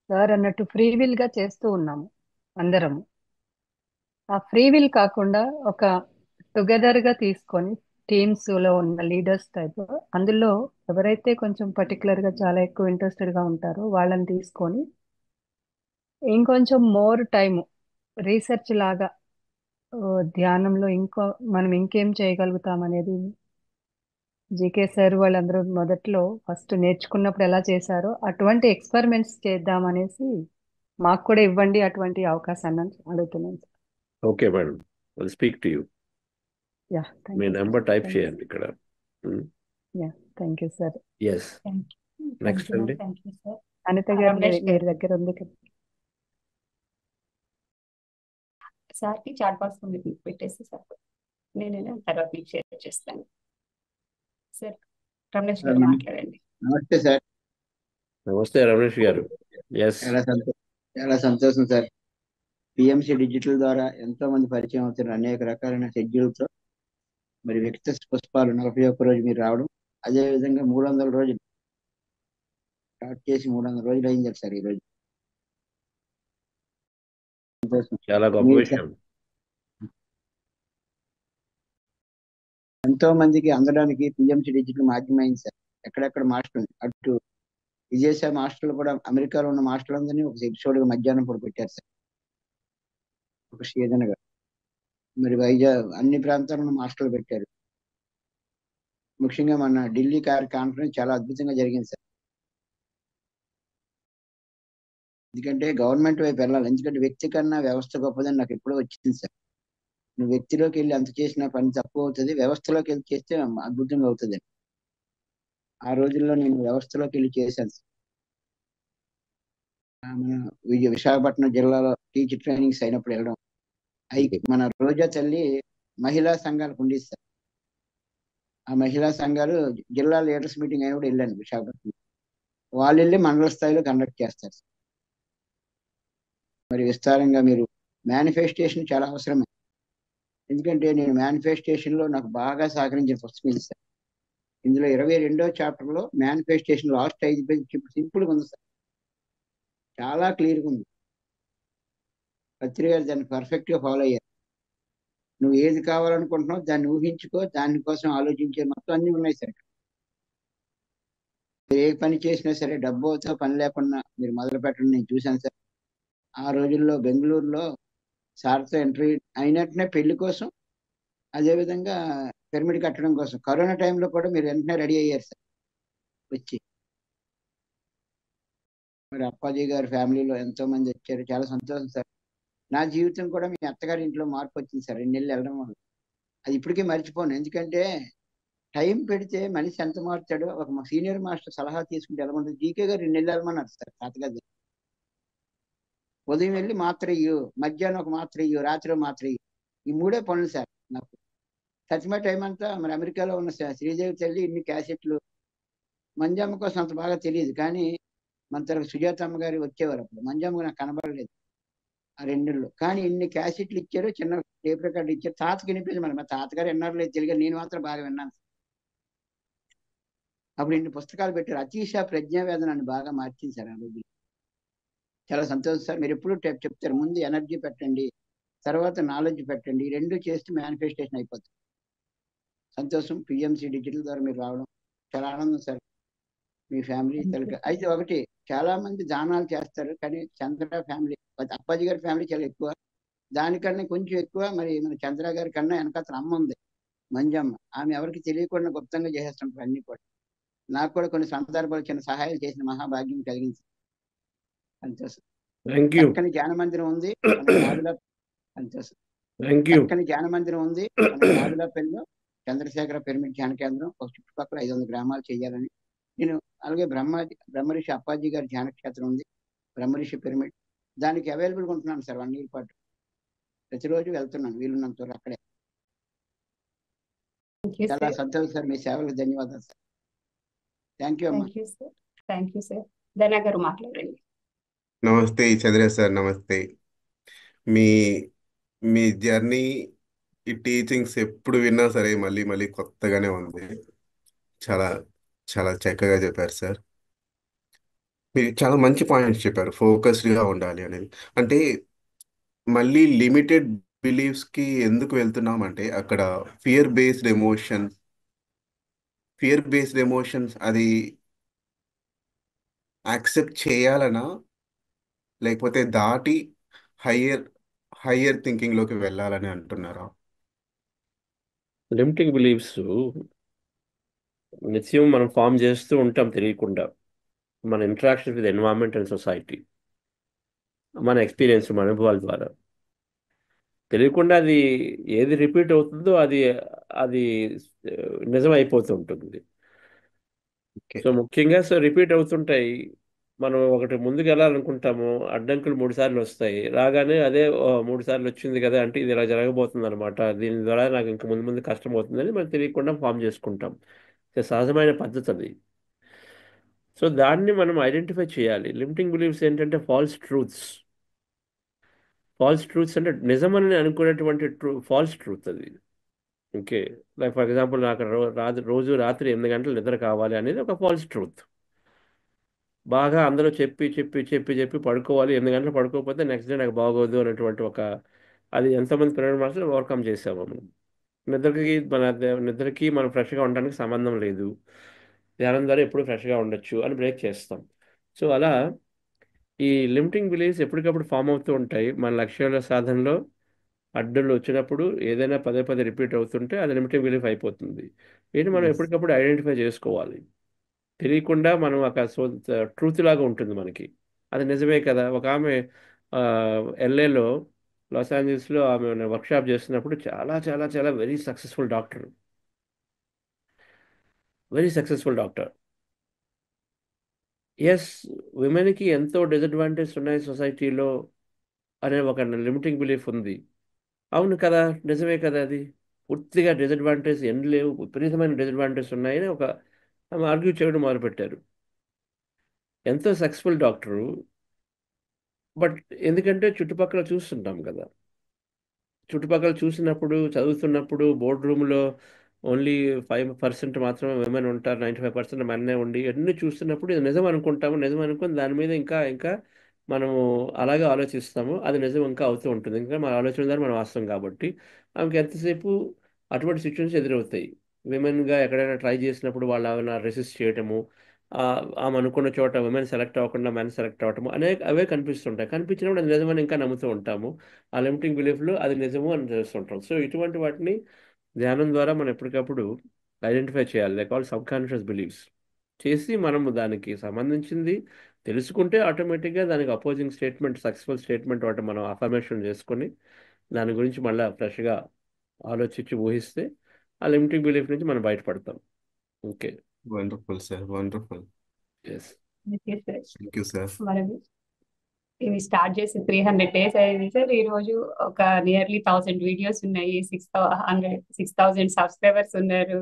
sir అన్నట్టు free will గా చేస్తూ ఉన్నాము అందరము. ఆ ఫ్రీ విల్ కాకుండా ఒక టుగెదర్ గా తీసుకొని టీమ్స్ లో ఉన్న లీడర్స్ టైప్ అందులో ఎవరైతే కొంచెం పర్టికులర్ గా చాలా ఎక్కువ ఇంట్రెస్టెడ్ గా ఉంటారో వాళ్ళని తీసుకొని ఇంకొంచెం మోర్ టైం రీసెర్చ్ లాగా ధ్యానంలో మనం ఇంకేం చేయగలుగుతాం అనేది జీకే సార్ వాళ్ళందరూ మొదట్లో ఫస్ట్ నేర్చుకున్నప్పుడు ఎలా చేశారో అటువంటి ఎక్స్పెరిమెంట్స్ చేద్దాం అనేసి మాకు కూడా ఇవ్వండి అటువంటి అవకాశాన్ని అడుగుతున్నాను sir. Okay madam, will speak to you. Yeah, thank మీ యూ నెంబర్ సార్. టైప్ చేయండి ఇక్కడ. Yeah, thank you sir. Yes, thank you. Next అండి. Thank you sir. అనిత గారు రమేష్ మీ గారు, దగ్గర ఉంది కదా. సార్కి చాట్ బాక్స్ పెట్టేసి సార్ నేను తర్వాత మీకు షేర్ చేస్తాను. సార్ రమేష్ సార్ గారు నమస్తే. మాట్లాడండి. నమస్తే సార్. నమస్తే రమేష్ గారు. ఎస్, చాలా సంతోషం సార్. పిఎంసి డిజిటల్ ద్వారా ఎంతో మంది పరిచయం అవుతున్నారు అనేక రకాలైన షెడ్యూల్తో. మరి వ్యక్తిత్వ పుష్పాలు 41 రోజు మీరు రావడం, అదే విధంగా 300 రోజులు స్టార్ట్ చేసి 300 రోజులు అయింది సార్ ఈ రోజు. సంతోషం. చాలా గొప్ప మీరు విషయం. ఎంతో మందికి అందడానికి పిఎంసి డిజిటల్ మాధ్యమం అయింది సార్. ఎక్కడెక్కడ మాస్టర్లు అటు విజయసాయి మాస్టర్లు కూడా అమెరికాలో ఉన్న మాస్టర్లందరినీ ఒక ఎపిసోడ్ గా మధ్యాహ్నం పూట పెట్టారు సార్, ఒక సీజన్గా. మరి వైజాగ్ అన్ని ప్రాంతాల్లో ఉన్న మాస్టర్లు పెట్టారు. ముఖ్యంగా మన ఢిల్లీ కాన్ఫరెన్స్ చాలా అద్భుతంగా జరిగింది సార్. ఎందుకంటే గవర్నమెంట్ వైపు వెళ్ళాలి, ఎందుకంటే వ్యక్తి కన్నా వ్యవస్థ గొప్పదని నాకు ఎప్పుడో వచ్చింది సార్. నువ్వు వ్యక్తిలోకి వెళ్ళి అంత చేసిన పని తక్కువ అవుతుంది, వ్యవస్థలోకి వెళ్ళి చేస్తే అద్భుతంగా అవుతుంది. ఆ రోజుల్లో నేను వ్యవస్థలోకి వెళ్ళి చేశాను సార్. మన విశాఖపట్నం జిల్లాలో టీచర్ ట్రైనింగ్స్ అయినప్పుడు వెళ్ళడం, మన రోజా తల్లి మహిళా సంఘాలకు ఉండేది సార్. ఆ మహిళా సంఘాలు జిల్లా లీడర్స్ మీటింగ్ అయినప్పుడు వెళ్ళాను విశాఖపట్నం. వాళ్ళు వెళ్ళి మండల స్థాయిలో కండక్ట్ చేస్తారు సార్. మరి విస్తారంగా మీరు మేనిఫెస్టేషన్ చాలా అవసరమే, ఎందుకంటే నేను మేనిఫెస్టేషన్ లో నాకు బాగా సహకరించిన పుస్తకం ఇది సార్. ఇందులో 22వ చాప్టర్ లో మేనిఫెస్టేషన్ లాస్ట్ 5 పేజీ సింపుల్ గా ఉంది సార్, చాలా క్లియర్ గా ఉంది. పత్రి గారు దాన్ని పర్ఫెక్ట్ గా ఫాలో అయ్యారు. నువ్వు ఏది కావాలనుకుంటున్నావు దాన్ని ఊహించుకో, దానికోసం ఆలోచించే మొత్తం అన్ని ఉన్నాయి సార్. మీరు ఏ పని చేసినా సరే డబ్బుతో పని లేకుండా మీరు మొదలు పెట్టండి, నేను చూశాను సార్. ఆ రోజుల్లో బెంగళూరులో సార్తో ఎంట్రీ అయినట్టునే పెళ్లి కోసం, అదేవిధంగా పిరమిడ్ కట్టడం కోసం, కరోనా టైంలో కూడా మీరు వెంటనే రెడీ అయ్యారు సార్ వచ్చి. మరి అప్పాజీ గారి ఫ్యామిలీలో ఎంతో మంది వచ్చారు, చాలా సంతోషం సార్. నా జీవితం కూడా మీ అత్తగారి ఇంట్లో మార్పు వచ్చింది సార్ 2 నెలలు వెళ్ళడం వల్ల. అది ఇప్పటికీ మర్చిపోను, ఎందుకంటే టైం పెడితే మనిషి ఎంత మారుతాడో. ఒక సీనియర్ మాస్టర్ సలహా తీసుకుంటే ఎలా ఉంటుంది, జీకే గారు 2 నెలలు వెళ్ళమన్నారు సార్ తాతగారి. ఉదయం వెళ్ళి మాత్ర ఇయ్యు, మధ్యాహ్నం ఒక మాత్ర ఇయ్యు, రాత్రి మాత్ర ఇయ్యు, ఈ 3 పనులు సార్ నాకు. సచిమ టైం అంతా మరి అమెరికాలో ఉన్న శ్రీదేవి తల్లి ఇన్ని క్యాసెట్లు, మంజమ్మ కోసం అంత బాగా తెలియదు, కానీ మన తరగతి సుజాతమ్మ గారు వచ్చేవారు అప్పుడు. మంజమ్మ నాకు కనబడలేదు ఆ 2 నెలలు, కానీ ఇన్ని క్యాసెట్లు ఇచ్చారు, చిన్న టేప్ రికార్డు ఇచ్చారు. తాతకి వినిపించింది, మరి మా తాతగారు విన్నారు లేదు తెలియదు, నేను మాత్రం బాగా విన్నాను. అప్పుడు ఇన్ని పుస్తకాలు పెట్టారు. అతీష ప్రజ్ఞావేదన అని బాగా మార్చింది సార్ ఆ రోజు. చాలా సంతోషం సార్. మీరు ఎప్పుడు చెప్తారు, ముందు ఎనర్జీ పెట్టండి, తర్వాత నాలెడ్జ్ పెట్టండి, ఈ 2 చేస్తే మేనిఫెస్టేషన్ అయిపోతుంది. సంతోషం. పిఎంసి డిజిటల్ ద్వారా మీరు రావడం చాలా ఆనందం సార్. మీ ఫ్యామిలీ తలక అయితే ఒకటి, చాలా మంది దానాలు చేస్తారు, కానీ చంద్ర ఫ్యామిలీ, అప్పాజీ గారి ఫ్యామిలీ చాలా ఎక్కువ, దానికన్నా కొంచెం ఎక్కువ. మరి మన చంద్ర గారి కన్నా వెనకాల అమ్మ ఉంది మంజమ్మ, ఆమె ఎవరికి తెలియకుండా గుప్తంగా చేసేస్తుంటారు అన్ని కూడా. నాకు కూడా కొన్ని సందర్భాలు చిన్న సహాయాలు చేసిన మహాభాగ్యం కలిగింది. సంతోషం. Thank you. చక్కని ధ్యాన మందిరం ఉంది మన నాగుల. సంతోషం. Thank you. చక్కని ధ్యాన మందిరం ఉంది మన నాగులపల్లిలో, చంద్రశేఖర పిరమిడ్ ధ్యాన కేంద్రం. ఒక చుట్టుపక్కల 500 గ్రామాలు చేయాలని నేను. అలాగే బ్రహ్మరిషి అప్పాజీ గారి ధ్యాన క్షేత్రం ఉంది, బ్రహ్మరిషి పిరమిడ్. దానికి అవైలబుల్గా ఉంటున్నాను సార్ 1 ఇయర్ పాటు. ప్రతిరోజు వెళ్తున్నాను వీలున్నంత వరకు అక్కడే. చాలా సంతోషం సార్, మీ సేవలకు ధన్యవాదాలు సార్. థ్యాంక్ యూ అమ్మా. Thank you sir. ధనా గారు మాట్లాడండి. నమస్తే చంద్ర సార్, నమస్తే. మీ మీ జర్నీ, ఈ టీచింగ్స్ ఎప్పుడు విన్నా సరే మళ్ళీ మళ్ళీ కొత్తగానే ఉంది. చాలా చాలా చక్కగా చెప్పారు సార్. మీరు చాలా మంచి పాయింట్స్ చెప్పారు, ఫోకస్డ్గా ఉండాలి అనేది. అంటే మళ్ళీ లిమిటెడ్ బిలీఫ్స్కి ఎందుకు వెళ్తున్నాం అంటే, అక్కడ ఫియర్ బేస్డ్ ఎమోషన్స్ అది యాక్సెప్ట్ చేయాలనా, లేకపోతే దాటి హయ్యర్ హయ్యర్ థింకింగ్లోకి వెళ్ళాలని అంటున్నారా? లిమిటింగ్ బిలీఫ్స్ నిత్యం మనం ఫామ్ చేస్తూ ఉంటాం తెలియకుండా. మన interaction with environment and society, మన ఎక్స్పీరియన్స్, మన అనుభవాల ద్వారా తెలియకుండా అది ఏది రిపీట్ అవుతుందో అది అది నిజం అయిపోతూ ఉంటుంది. సో ముఖ్యంగా రిపీట్ అవుతుంటాయి. మనం ఒకటి ముందుకు వెళ్ళాలనుకుంటాము, అడ్డంకులు 3 సార్లు వస్తాయి, రాగానే అదే 3 సార్లు వచ్చింది కదా అంటే ఇది ఇలా జరగబోతుంది అనమాట, దీని ద్వారా నాకు ఇంకా ముందు ముందు కష్టం అవుతుందని మనం తెలియకుండా ఫామ్ చేసుకుంటాం. సహజమైన పద్ధతి అది. సో దాన్ని మనం ఐడెంటిఫై చేయాలి. లిమిటింగ్ బిలీఫ్స్ ఏంటంటే ఫాల్స్ ట్రూత్స్ అంటే నిజమని అనుకునేటువంటి ఫాల్స్ ట్రూత్ అది. ఓకే. లైక్ ఫర్ ఎగ్జాంపుల్ నాకు రోజు రాత్రి 8 గంటలు నిద్ర కావాలి అనేది ఒక ఫాల్స్ ట్రూత్. బాగా అందరూ చెప్పి చెప్పి చెప్పి చెప్పి పడుకోవాలి, 8 గంటలు పడుకోకపోతే నెక్స్ట్ డే నాకు బాగోదు అనేటువంటి అది ఎంతమంది పిల్లల మనసులో ఓవర్కమ్ చేసాము మనం. నిద్రకి మనం ఫ్రెష్గా ఉండడానికి సంబంధం లేదు. ధ్యానం ద్వారా ఎప్పుడు ఫ్రెష్గా ఉండొచ్చు అని బ్రేక్ చేస్తాం. సో అలా ఈ లిమిటింగ్ బిలీఫ్స్ ఎప్పటికప్పుడు ఫామ్ అవుతూ ఉంటాయి. మన లక్ష్యాల సాధనలో అడ్డులు వచ్చినప్పుడు ఏదైనా పదే పదే రిపీట్ అవుతుంటే అది లిమిటింగ్ బిలీఫ్ అయిపోతుంది. ఏంటి మనం ఎస్ ఎప్పటికప్పుడు ఐడెంటిఫై చేసుకోవాలి. తెలియకుండా మనం ఒక ట్రూత్ లాగా ఉంటుంది మనకి. అది నిజమే కదా. ఒక ఆమె ఎల్ఏలో, లాస్ ఏంజల్స్లో ఆమె వర్క్షాప్ చేస్తున్నప్పుడు చాలా చాలా చాలా very successful doctor, very successful doctor. Yes, విమెన్కి ఎంతో డిసడ్వాంటేజ్ ఉన్నాయి సొసైటీలో అనే ఒక లిమిటింగ్ బిలీఫ్ ఉంది. అవును కదా, నిజమే కదా. అది పూర్తిగా డిసడ్వాంటేజ్ ఎన్ని లేవు, విపరీతమైన డిసడ్వాంటేజ్ ఉన్నాయని ఆమె ఆర్గ్యూ చేయడం మొదలుపెట్టారు. ఎంతో సక్సెస్ఫుల్ డాక్టరు, బట్ ఎందుకంటే చుట్టుపక్కల చూస్తుంటాం కదా. చుట్టుపక్కల చూసినప్పుడు, చదువుతున్నప్పుడు బోర్డ్ రూమ్లో ఓన్లీ 5% మాత్రమే విమెన్ ఉంటారు, 95% మెన్నే ఉండి అన్నీ చూస్తున్నప్పుడు ఇది నిజం అనుకుంటాము. నిజం అనుకుని దాని మీద ఇంకా ఇంకా మనము అలాగే ఆలోచిస్తాము. అది నిజం ఇంకా అవుతూ ఉంటుంది. ఇంకా మన ఆలోచన ద్వారా మనం వాస్తవం కాబట్టి ఆమెకి ఎంతసేపు అటువంటి సిచ్యువేషన్స్ ఎదురవుతాయి. విమెన్గా ఎక్కడైనా ట్రై చేసినప్పుడు వాళ్ళు ఏమైనా రెసిస్ట్ చేయటము, ఆమె అనుకున్న చోట విమెన్ సెలెక్ట్ అవ్వకుండా మెన్ సెలెక్ట్ అవ్వటము అవే కనిపిస్తుంటాయి. కనిపించినప్పుడు అది నిజమని ఇంకా నమ్ముతూ ఉంటాము. ఆ లిమిటింగ్ బిలీఫ్లో అది నిజము అని చేస్తుంటాం. సో ఇటువంటి వాటిని ధ్యానం ద్వారా మనం ఎప్పటికప్పుడు ఐడెంటిఫై చేయాలి. Like all sub conscious beliefs చేసి మనము దానికి సంబంధించింది తెలుసుకుంటే ఆటోమేటిక్గా దానికి అపోజింగ్ స్టేట్మెంట్, సక్సెస్ఫుల్ స్టేట్మెంట్ వాటి మనం అఫర్మేషన్ చేసుకొని దాని గురించి మళ్ళీ ఫ్రెష్గా ఆలోచించి ఊహిస్తే ఆ లిమిటింగ్ బిలీఫ్ నుంచి మనం బయటపడతాం. Okay. Wonderful sir, wonderful. Yes. Thank you sir. మనం ఇవి స్టార్ట్ చేసి 300 డేస్ అయింది సార్. ఈ రోజు ఒక నియర్లీ 1000 వీడియోస్ ఉన్నాయి, 6,000 సబ్స్క్రైబర్స్ ఉన్నారు.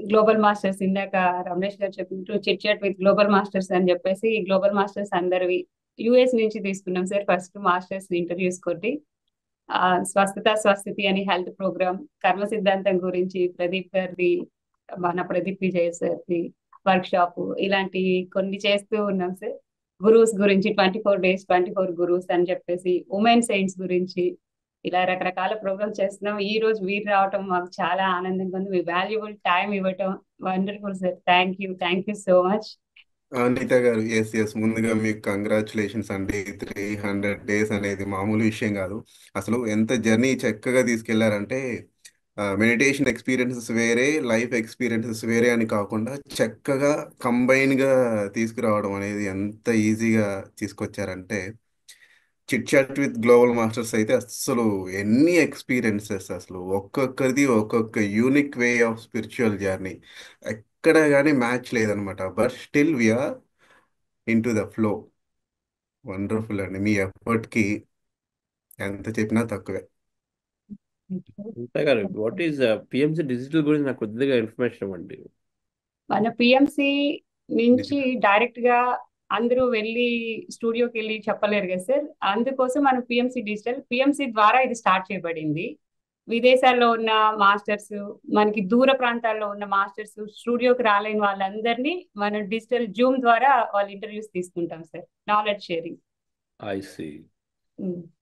గ్లోబల్ మాస్టర్స్ ఇందాక రమేష్ గారు చెప్పినట్టు chit chat with global masters అని చెప్పేసి ఈ గ్లోబల్ మాస్టర్స్ అందరివి యుఎస్ నుంచి తీసుకున్నాం సార్. ఫస్ట్ మాస్టర్స్ ఇంటర్వ్యూస్ కొట్టి స్వస్థత స్వస్థితి అని హెల్త్ ప్రోగ్రామ్, కర్మ సిద్ధాంతం గురించి ప్రదీప్ గారిది, మన ప్రదీప్ విజయ్ సార్ది వర్క్ షాప్, ఇలాంటి కొన్ని చేస్తూ ఉన్నాం సార్. గురూస్ గురించి 24 days 24 గురూస్ అని చెప్పేసి, ఉమెన్ సెయింట్స్ గురించి ఇలా రకరకాల ప్రోగ్రామ్స్ చేస్తున్నాం. ఈ రోజు వీరు రావటం మాకు చాలా ఆనందంగా ఉంది. మీ వాల్యుబుల్ టైం ఇవ్వటం wonderful sir. Thank you so much. Anita గారు, ఎస్ ముందుగా మీకు కంగ్రాచులేషన్స్ అండి. 300 డేస్ అనేది మామూలు విషయం కాదు. అసలు ఎంత జర్నీ చక్కగా తీసుకెళ్లారంటే, మెడిటేషన్ ఎక్స్పీరియన్సెస్ వేరే, లైఫ్ ఎక్స్పీరియన్సెస్ వేరే అని కాకుండా చక్కగా కంబైన్గా తీసుకురావడం అనేది ఎంత ఈజీగా తీసుకొచ్చారంటే, chit chat with global masters అయితే అసలు ఎన్ని ఎక్స్పీరియన్సెస్, అసలు ఒక్కొక్కరిది ఒక్కొక్క unique way of spiritual journey, ఎక్కడ కానీ మ్యాచ్ లేదనమాట. But still we are into the flow. Wonderful అండి. మీ ఎఫర్ట్కి ఎంత చెప్పినా తక్కువే. అంతే గారు, వాట్ ఈస్ పిఎంసి డిజిటల్ గురించి నాకు కొద్దిగా ఇన్ఫర్మేషన్ ఇవ్వండి. మన పిఎంసి నుంచి డైరెక్ట్ గా అందరూ వెళ్ళి స్టూడియోకి వెళ్ళి చెప్పలేరు కదా సార్. అందుకోసం మనం పిఎంసి ద్వారా ఇది స్టార్ట్ చేయబడింది. విదేశాల్లో ఉన్న మాస్టర్స్, మనకి దూర ప్రాంతాల్లో ఉన్న మాస్టర్స్, స్టూడియోకి రాలేని వాళ్ళందరినీ మనం డిజిటల్ జూమ్ ద్వారా వాళ్ళ ఇంటర్వ్యూస్ తీసుకుంటాం sir. Knowledge sharing. I see.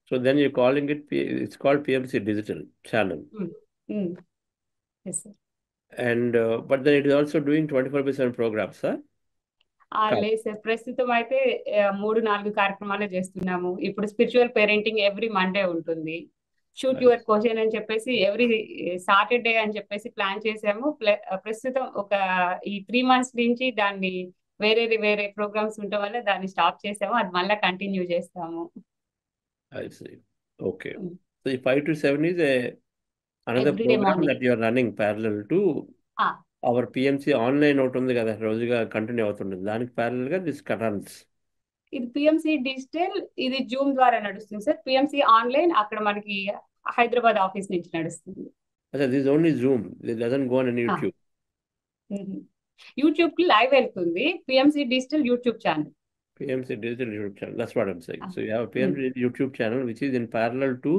So then you calling it's called PMC digital channel. Yes sir. And but then it is also doing 24/7 programmes sir. లేదు సార్, ప్రస్తుతం అయితే 3-4 కార్యక్రమాలు చేస్తున్నాము. ఇప్పుడు స్పిరిచువల్ పేరెంటింగ్ ఎవ్రీ మండే ఉంటుంది. Shoot your question అని చెప్పేసి every Saturday అని చెప్పేసి ప్లాన్ చేసాము. ప్రస్తుతం ఒక ఈ 3 months నుంచి దాన్ని వేరే ప్రోగ్రామ్స్ ఉండటం వల్ల దాన్ని స్టాప్ చేసాము. అది మళ్ళీ కంటిన్యూ చేస్తాము. I see. Okay. So the 5 to 7 is another Every day program morning. that you are running parallel to our PMC online ఒకటి ఉంది కదా, రోజుగా కంటిన్యూ అవుతుంటుంది. దానికి parallel గా దిస్ రన్స్. ఇది పిఎంసి డిజిటల్, ఇది జూమ్ ద్వారా నడుస్తుంది సార్. పిఎంసి ఆన్లైన్ అక్కడ మనకి హైదరాబాద్ ఆఫీస్ నుంచి నడుస్తుంది. అచ్చా, this only Zoom, this doesn't go on YouTube. YouTube కి లైవ్ వెళ్తుంది. PMC digital YouTube channel. PMC digital YouTube channel. That's what I'm saying. So you have a PMC YouTube channel which is in parallel to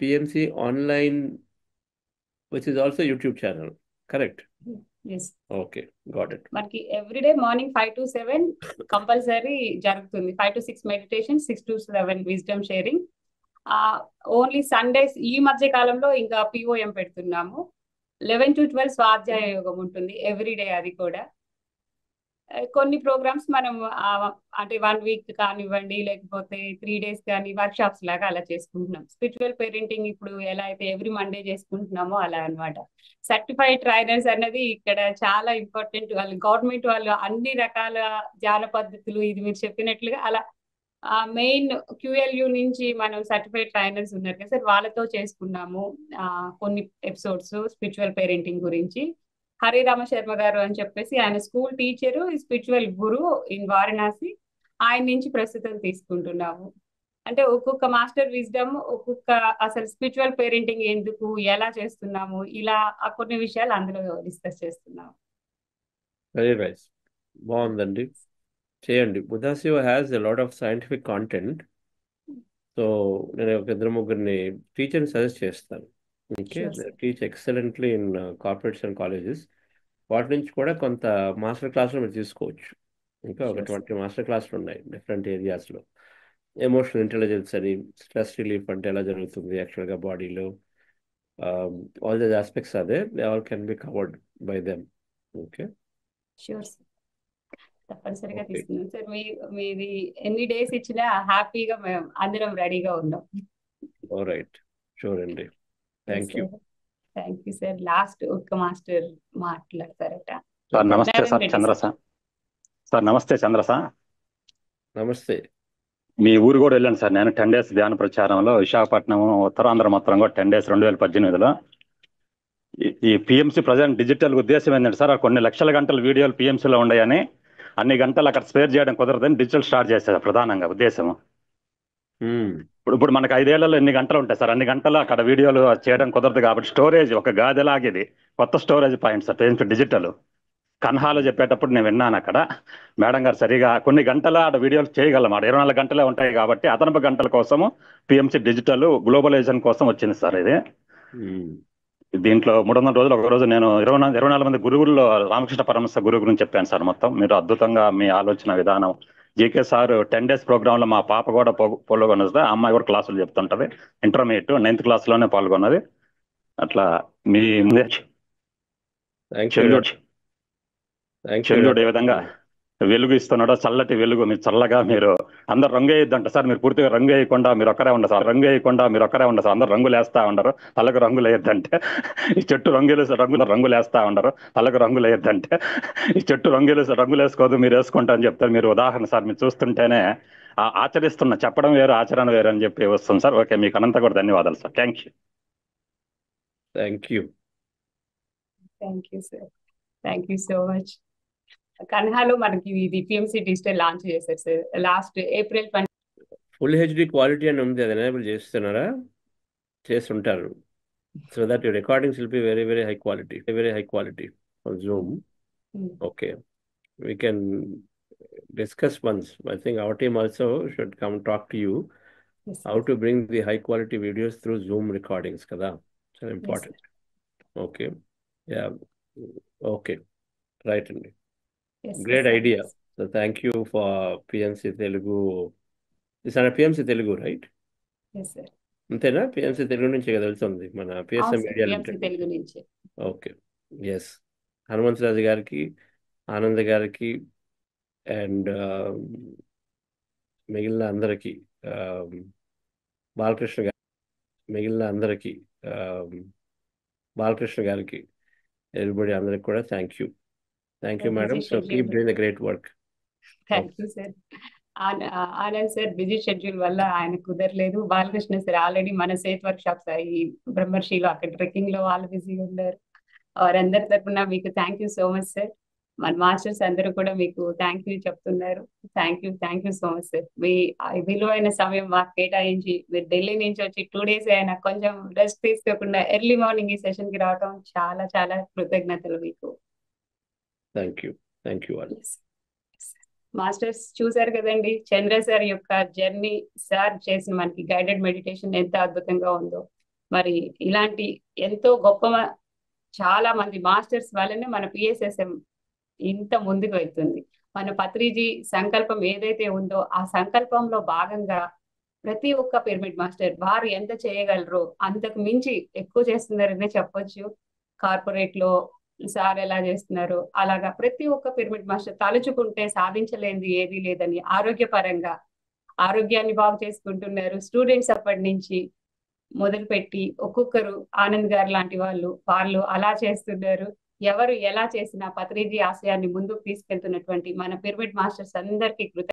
PMC online which is also YouTube channel, correct? Yes. Okay, got it. మనకి everyday morning 5 to 7 compulsory జరుగుతుంది. 5 to 6 meditation, 6 to 7 wisdom sharing. Only Sundays ఈ మధ్య కాలంలో ఇంకా POM పెడుతున్నాము. 11 to 12 స్వాధ్యాయ యోగం ఉంటుంది ఎవ్రీడే. అది కూడా కొన్ని ప్రోగ్రామ్స్ మనం అంటే 1 week కానివ్వండి, లేకపోతే 3 days కానీ వర్క్షాప్స్ లాగా అలా చేసుకుంటున్నాం. స్పిరిచువల్ పేరెంటింగ్ ఇప్పుడు ఎలా అయితే ఎవ్రీ మండే చేసుకుంటున్నామో అలా అన్నమాట. సర్టిఫైడ్ ట్రైనర్స్ అన్నది ఇక్కడ చాలా ఇంపార్టెంట్. వాళ్ళు గవర్నమెంట్ వాళ్ళు అన్ని రకాల ధ్యాన పద్ధతులు ఇది మీరు చెప్పినట్లుగా అలా మెయిన్ QLU నుంచి మనం సర్టిఫైడ్ ట్రైనర్స్ ఉన్నారు కదా సార్, వాళ్ళతో చేసుకున్నాము కొన్ని ఎపిసోడ్స్ స్పిరిచువల్ పేరెంటింగ్ గురించి. హరిరామ శర్మ గారు అని చెప్పేసి ఆయన school teacher, spiritual Guru in Varanasi. ఆయన నుంచి ప్రస్తుతం తీసుకుంటున్నాము. అంటే ఒక్కొక్క మాస్టర్ విజ్డమ్, ఒక్కొక్క అసలు స్పిరిచువల్ పేరెంటింగ్ ఎందుకు, ఎలా చేస్తున్నాము, ఇలా కొన్ని విషయాలు అందులో డిస్కస్ చేస్తున్నాము. వెరీ నైస్, బాగుందండి, చేయండి. Buddha Shiva has a lot of scientific content. So నేను ఒక 2-3 టీచర్ని సజెస్ట్ చేస్తాను. Okay, teach excellently in corporates and colleges. వాటి నుంచి కూడా కొంత మాస్టర్ క్లాసులు మీరు తీసుకోవచ్చు. ఇంకా ఒక 20 మాస్టర్ క్లాసులు ఉన్నాయి డిఫరెంట్ ఏరియాస్లో. ఎమోషనల్ ఇంటెలిజెన్స్ అని, స్ట్రెస్ రిలీఫ్ అంటే ఎలా జరుగుతుంది యాక్చువల్గా బాడీలో, ఆల్ ద ఆస్పెక్ట్స్ అదే, they all can be covered by them. Okay, sure sir, తప్పనిసరిగా తీసుకున్నాం సార్. మీది ఎన్ని డేస్ ఇచ్చినా హ్యాపీగా మేము అందరం రెడీగా ఉన్నాం. రైట్, షూర్ అండి, thank you. Thank you sir. Last ఒక్క మాస్టర్ మాట్లాడతారట. సార్ నమస్తే సార్, చంద్ర సార్. సార్ నమస్తే చంద్ర సార్. నమస్తే. మీ ఊరు కూడా వెళ్ళాను సార్ నేను 10 days ధ్యాన ప్రచారంలో. విశాఖపట్నం, ఉత్తరాంధ్ర మొత్తం కూడా 10 days 2018లో. ఈ పిఎంసి ప్రజెంట్ డిజిటల్ ఉద్దేశం ఏంటంటే సార్, కొన్ని లక్షల గంటల వీడియోలు పిఎంసీలో ఉన్నాయని, అన్ని గంటలు అక్కడ స్పేర్ చేయడం కుదరదని డిజిటల్ స్టార్ట్ చేశారు ప్రధానంగా ఉద్దేశం. ఇప్పుడు మనకు 5 ఏళ్లలో ఎన్ని గంటలు ఉంటాయి సార్, అన్ని గంటలు అక్కడ వీడియోలు చేయడం కుదరదు కాబట్టి స్టోరేజ్ ఒక గాదిలాగేది కొత్త స్టోరేజ్ పాయింట్ సార్ డిజిటల్. కన్హాలో చెప్పేటప్పుడు నేను విన్నాను అక్కడ మేడం గారు, సరిగా కొన్ని గంటల ఆడ వీడియోలు చేయగలం, ఆడ 24 గంటలే ఉంటాయి కాబట్టి అదనపు గంటల కోసము పిఎంసి డిజిటల్ గ్లోబలైజేషన్ కోసం వచ్చింది సార్ ఇది. దీంట్లో 300 రోజులు ఒక రోజు నేను 24 మంది గురువుల్లో రామకృష్ణ పరమహంస గురువు గురించి చెప్పాను సార్. మొత్తం మీరు అద్భుతంగా మీ ఆలోచన విధానం. జీకే సార్ 10 days ప్రోగ్రామ్ లో మా పాప కూడా పాల్గొన్నది. ఆ అమ్మాయి కూడా క్లాసులు చెప్తుంటది. ఇంటర్మీడియట్ 9th class లోనే పాల్గొన్నది. అట్లా మీ చంద్రుడు ఏ విధంగా వెలుగు ఇస్తున్నాడో, చల్లటి వెలుగు, మీరు చల్లగా మీరు అందరు రంగు వేయద్దంట సార్. మీరు పూర్తిగా రంగు వేయకుండా మీరు ఒక్కరే ఉండరు సార్, రంగు వేయకుండా మీరు ఒక్కరే ఉండరు సార్. అందరు రంగులు వేస్తా ఉండరు, తలకు రంగులు వేయద్దంటే. ఈ చెట్టు రంగులు వేస్తా ఉండరు, తలకు రంగులు వేయద్దంటే. ఈ చెట్టు రంగులు వేసుకోదు, మీరు వేసుకుంటా అని చెప్తారు. మీరు ఉదాహరణ సార్, మీరు చూస్తుంటేనే ఆచరిస్తున్న, చెప్పడం వేరు ఆచరణ వేరు అని చెప్పి వస్తుంది సార్. ఓకే, మీకు అనంత కూడా ధన్యవాదాలు sir. Thank you. Thank you. Thank you sir, thank you so much. కన్హాలో మనకి ఇది పిఎంసి డిజిటల్ లాంచ్ చేశారు sir last April 20. Full HD quality అని ఉంది, అది ఎనేబుల్ చేస్తున్నారా? చేస్తుంటారు. So that your recordings will be very very high quality on Zoom. Okay, we can discuss once. I think our team also should come talk to you how to bring the high quality videos through Zoom recordings kada. So important. Okay, yeah, okay, right అండి. Great idea. So thank you for PMC Telugu. This is PMC Telugu, right? Yes sir. అంతేనా? PMC Telugu నుంచి కదా వెళ్తుంది మన PSM media Telugu నుంచి. Okay, yes. Hanumantharaju గారికి, ఆనంద్ గారికి and మిగిలిన అందరికీ, బాలకృష్ణ గారికి ఎవ్రీబడి అందరికి కూడా thank you madam. So keep doing the great work. Thank you sir. Anand sir busy schedule వల్ల ఆయన కుదరలేదు. బాలకృష్ణ సార్ ఆల్రెడీ మన సేత్ వర్క్ షాప్స్ ఈ బ్రహ్మర్షిలో అక్కడ ట్రెక్కింగ్ లో వాళ్ళు బిజీగా ఉన్నారు. వారందరి తరఫున మీకు thank you so much sir. మన మాస్టర్స్ అందరూ కూడా మీకు థ్యాంక్ యూ చెప్తున్నారు. Thank you so much sir. మీ విలువైన సమయం మాకు కేటాయించి మీరు ఢిల్లీ నుంచి వచ్చి 2 days అయినా కొంచెం రెస్ట్ తీసుకోకుండా ఎర్లీ మార్నింగ్ ఈ సెషన్ కి రావడం చాలా చాలా కృతజ్ఞతలు మీకు. Thank you all. మాస్టర్స్ చూసారు కదండి చంద్ర సార్ యొక్క జర్నీ. సార్ చేసిన మనకి గైడెడ్ మెడిటేషన్ ఎంత అద్భుతంగా ఉందో. మరి ఇలాంటి ఎంతో గొప్ప చాలా మంది మాస్టర్స్ వల్లనే మన పిఎస్ఎస్ఎం ఇంత ముందుకు వెళ్తుంది. మన పత్రిజీ సంకల్పం ఏదైతే ఉందో ఆ సంకల్పంలో భాగంగా ప్రతి ఒక్క పిరమిడ్ మాస్టర్ వారు ఎంత చేయగలరో అంతకు మించి ఎక్కువ చేస్తున్నారనే చెప్పొచ్చు. కార్పొరేట్ లో సార్ ఎలా చేస్తున్నారు అలాగా ప్రతి ఒక్క పిరమిడ్ మాస్టర్ తలుచుకుంటే సాధించలేనిది ఏదీ లేదని ఆరోగ్యపరంగా ఆరోగ్యాన్ని బాగు చేసుకుంటున్నారు. స్టూడెంట్స్ అప్పటి నుంచి మొదలుపెట్టి ఒక్కొక్కరు ఆనంద్ గారు లాంటి వాళ్ళు అలా చేస్తున్నారు. ఎవరు ఎలా చేసినా పత్రిజీ ఆశయాన్ని ముందుకు తీసుకెళ్తున్నటువంటి మన పిరమిడ్ మాస్టర్స్ అందరికీ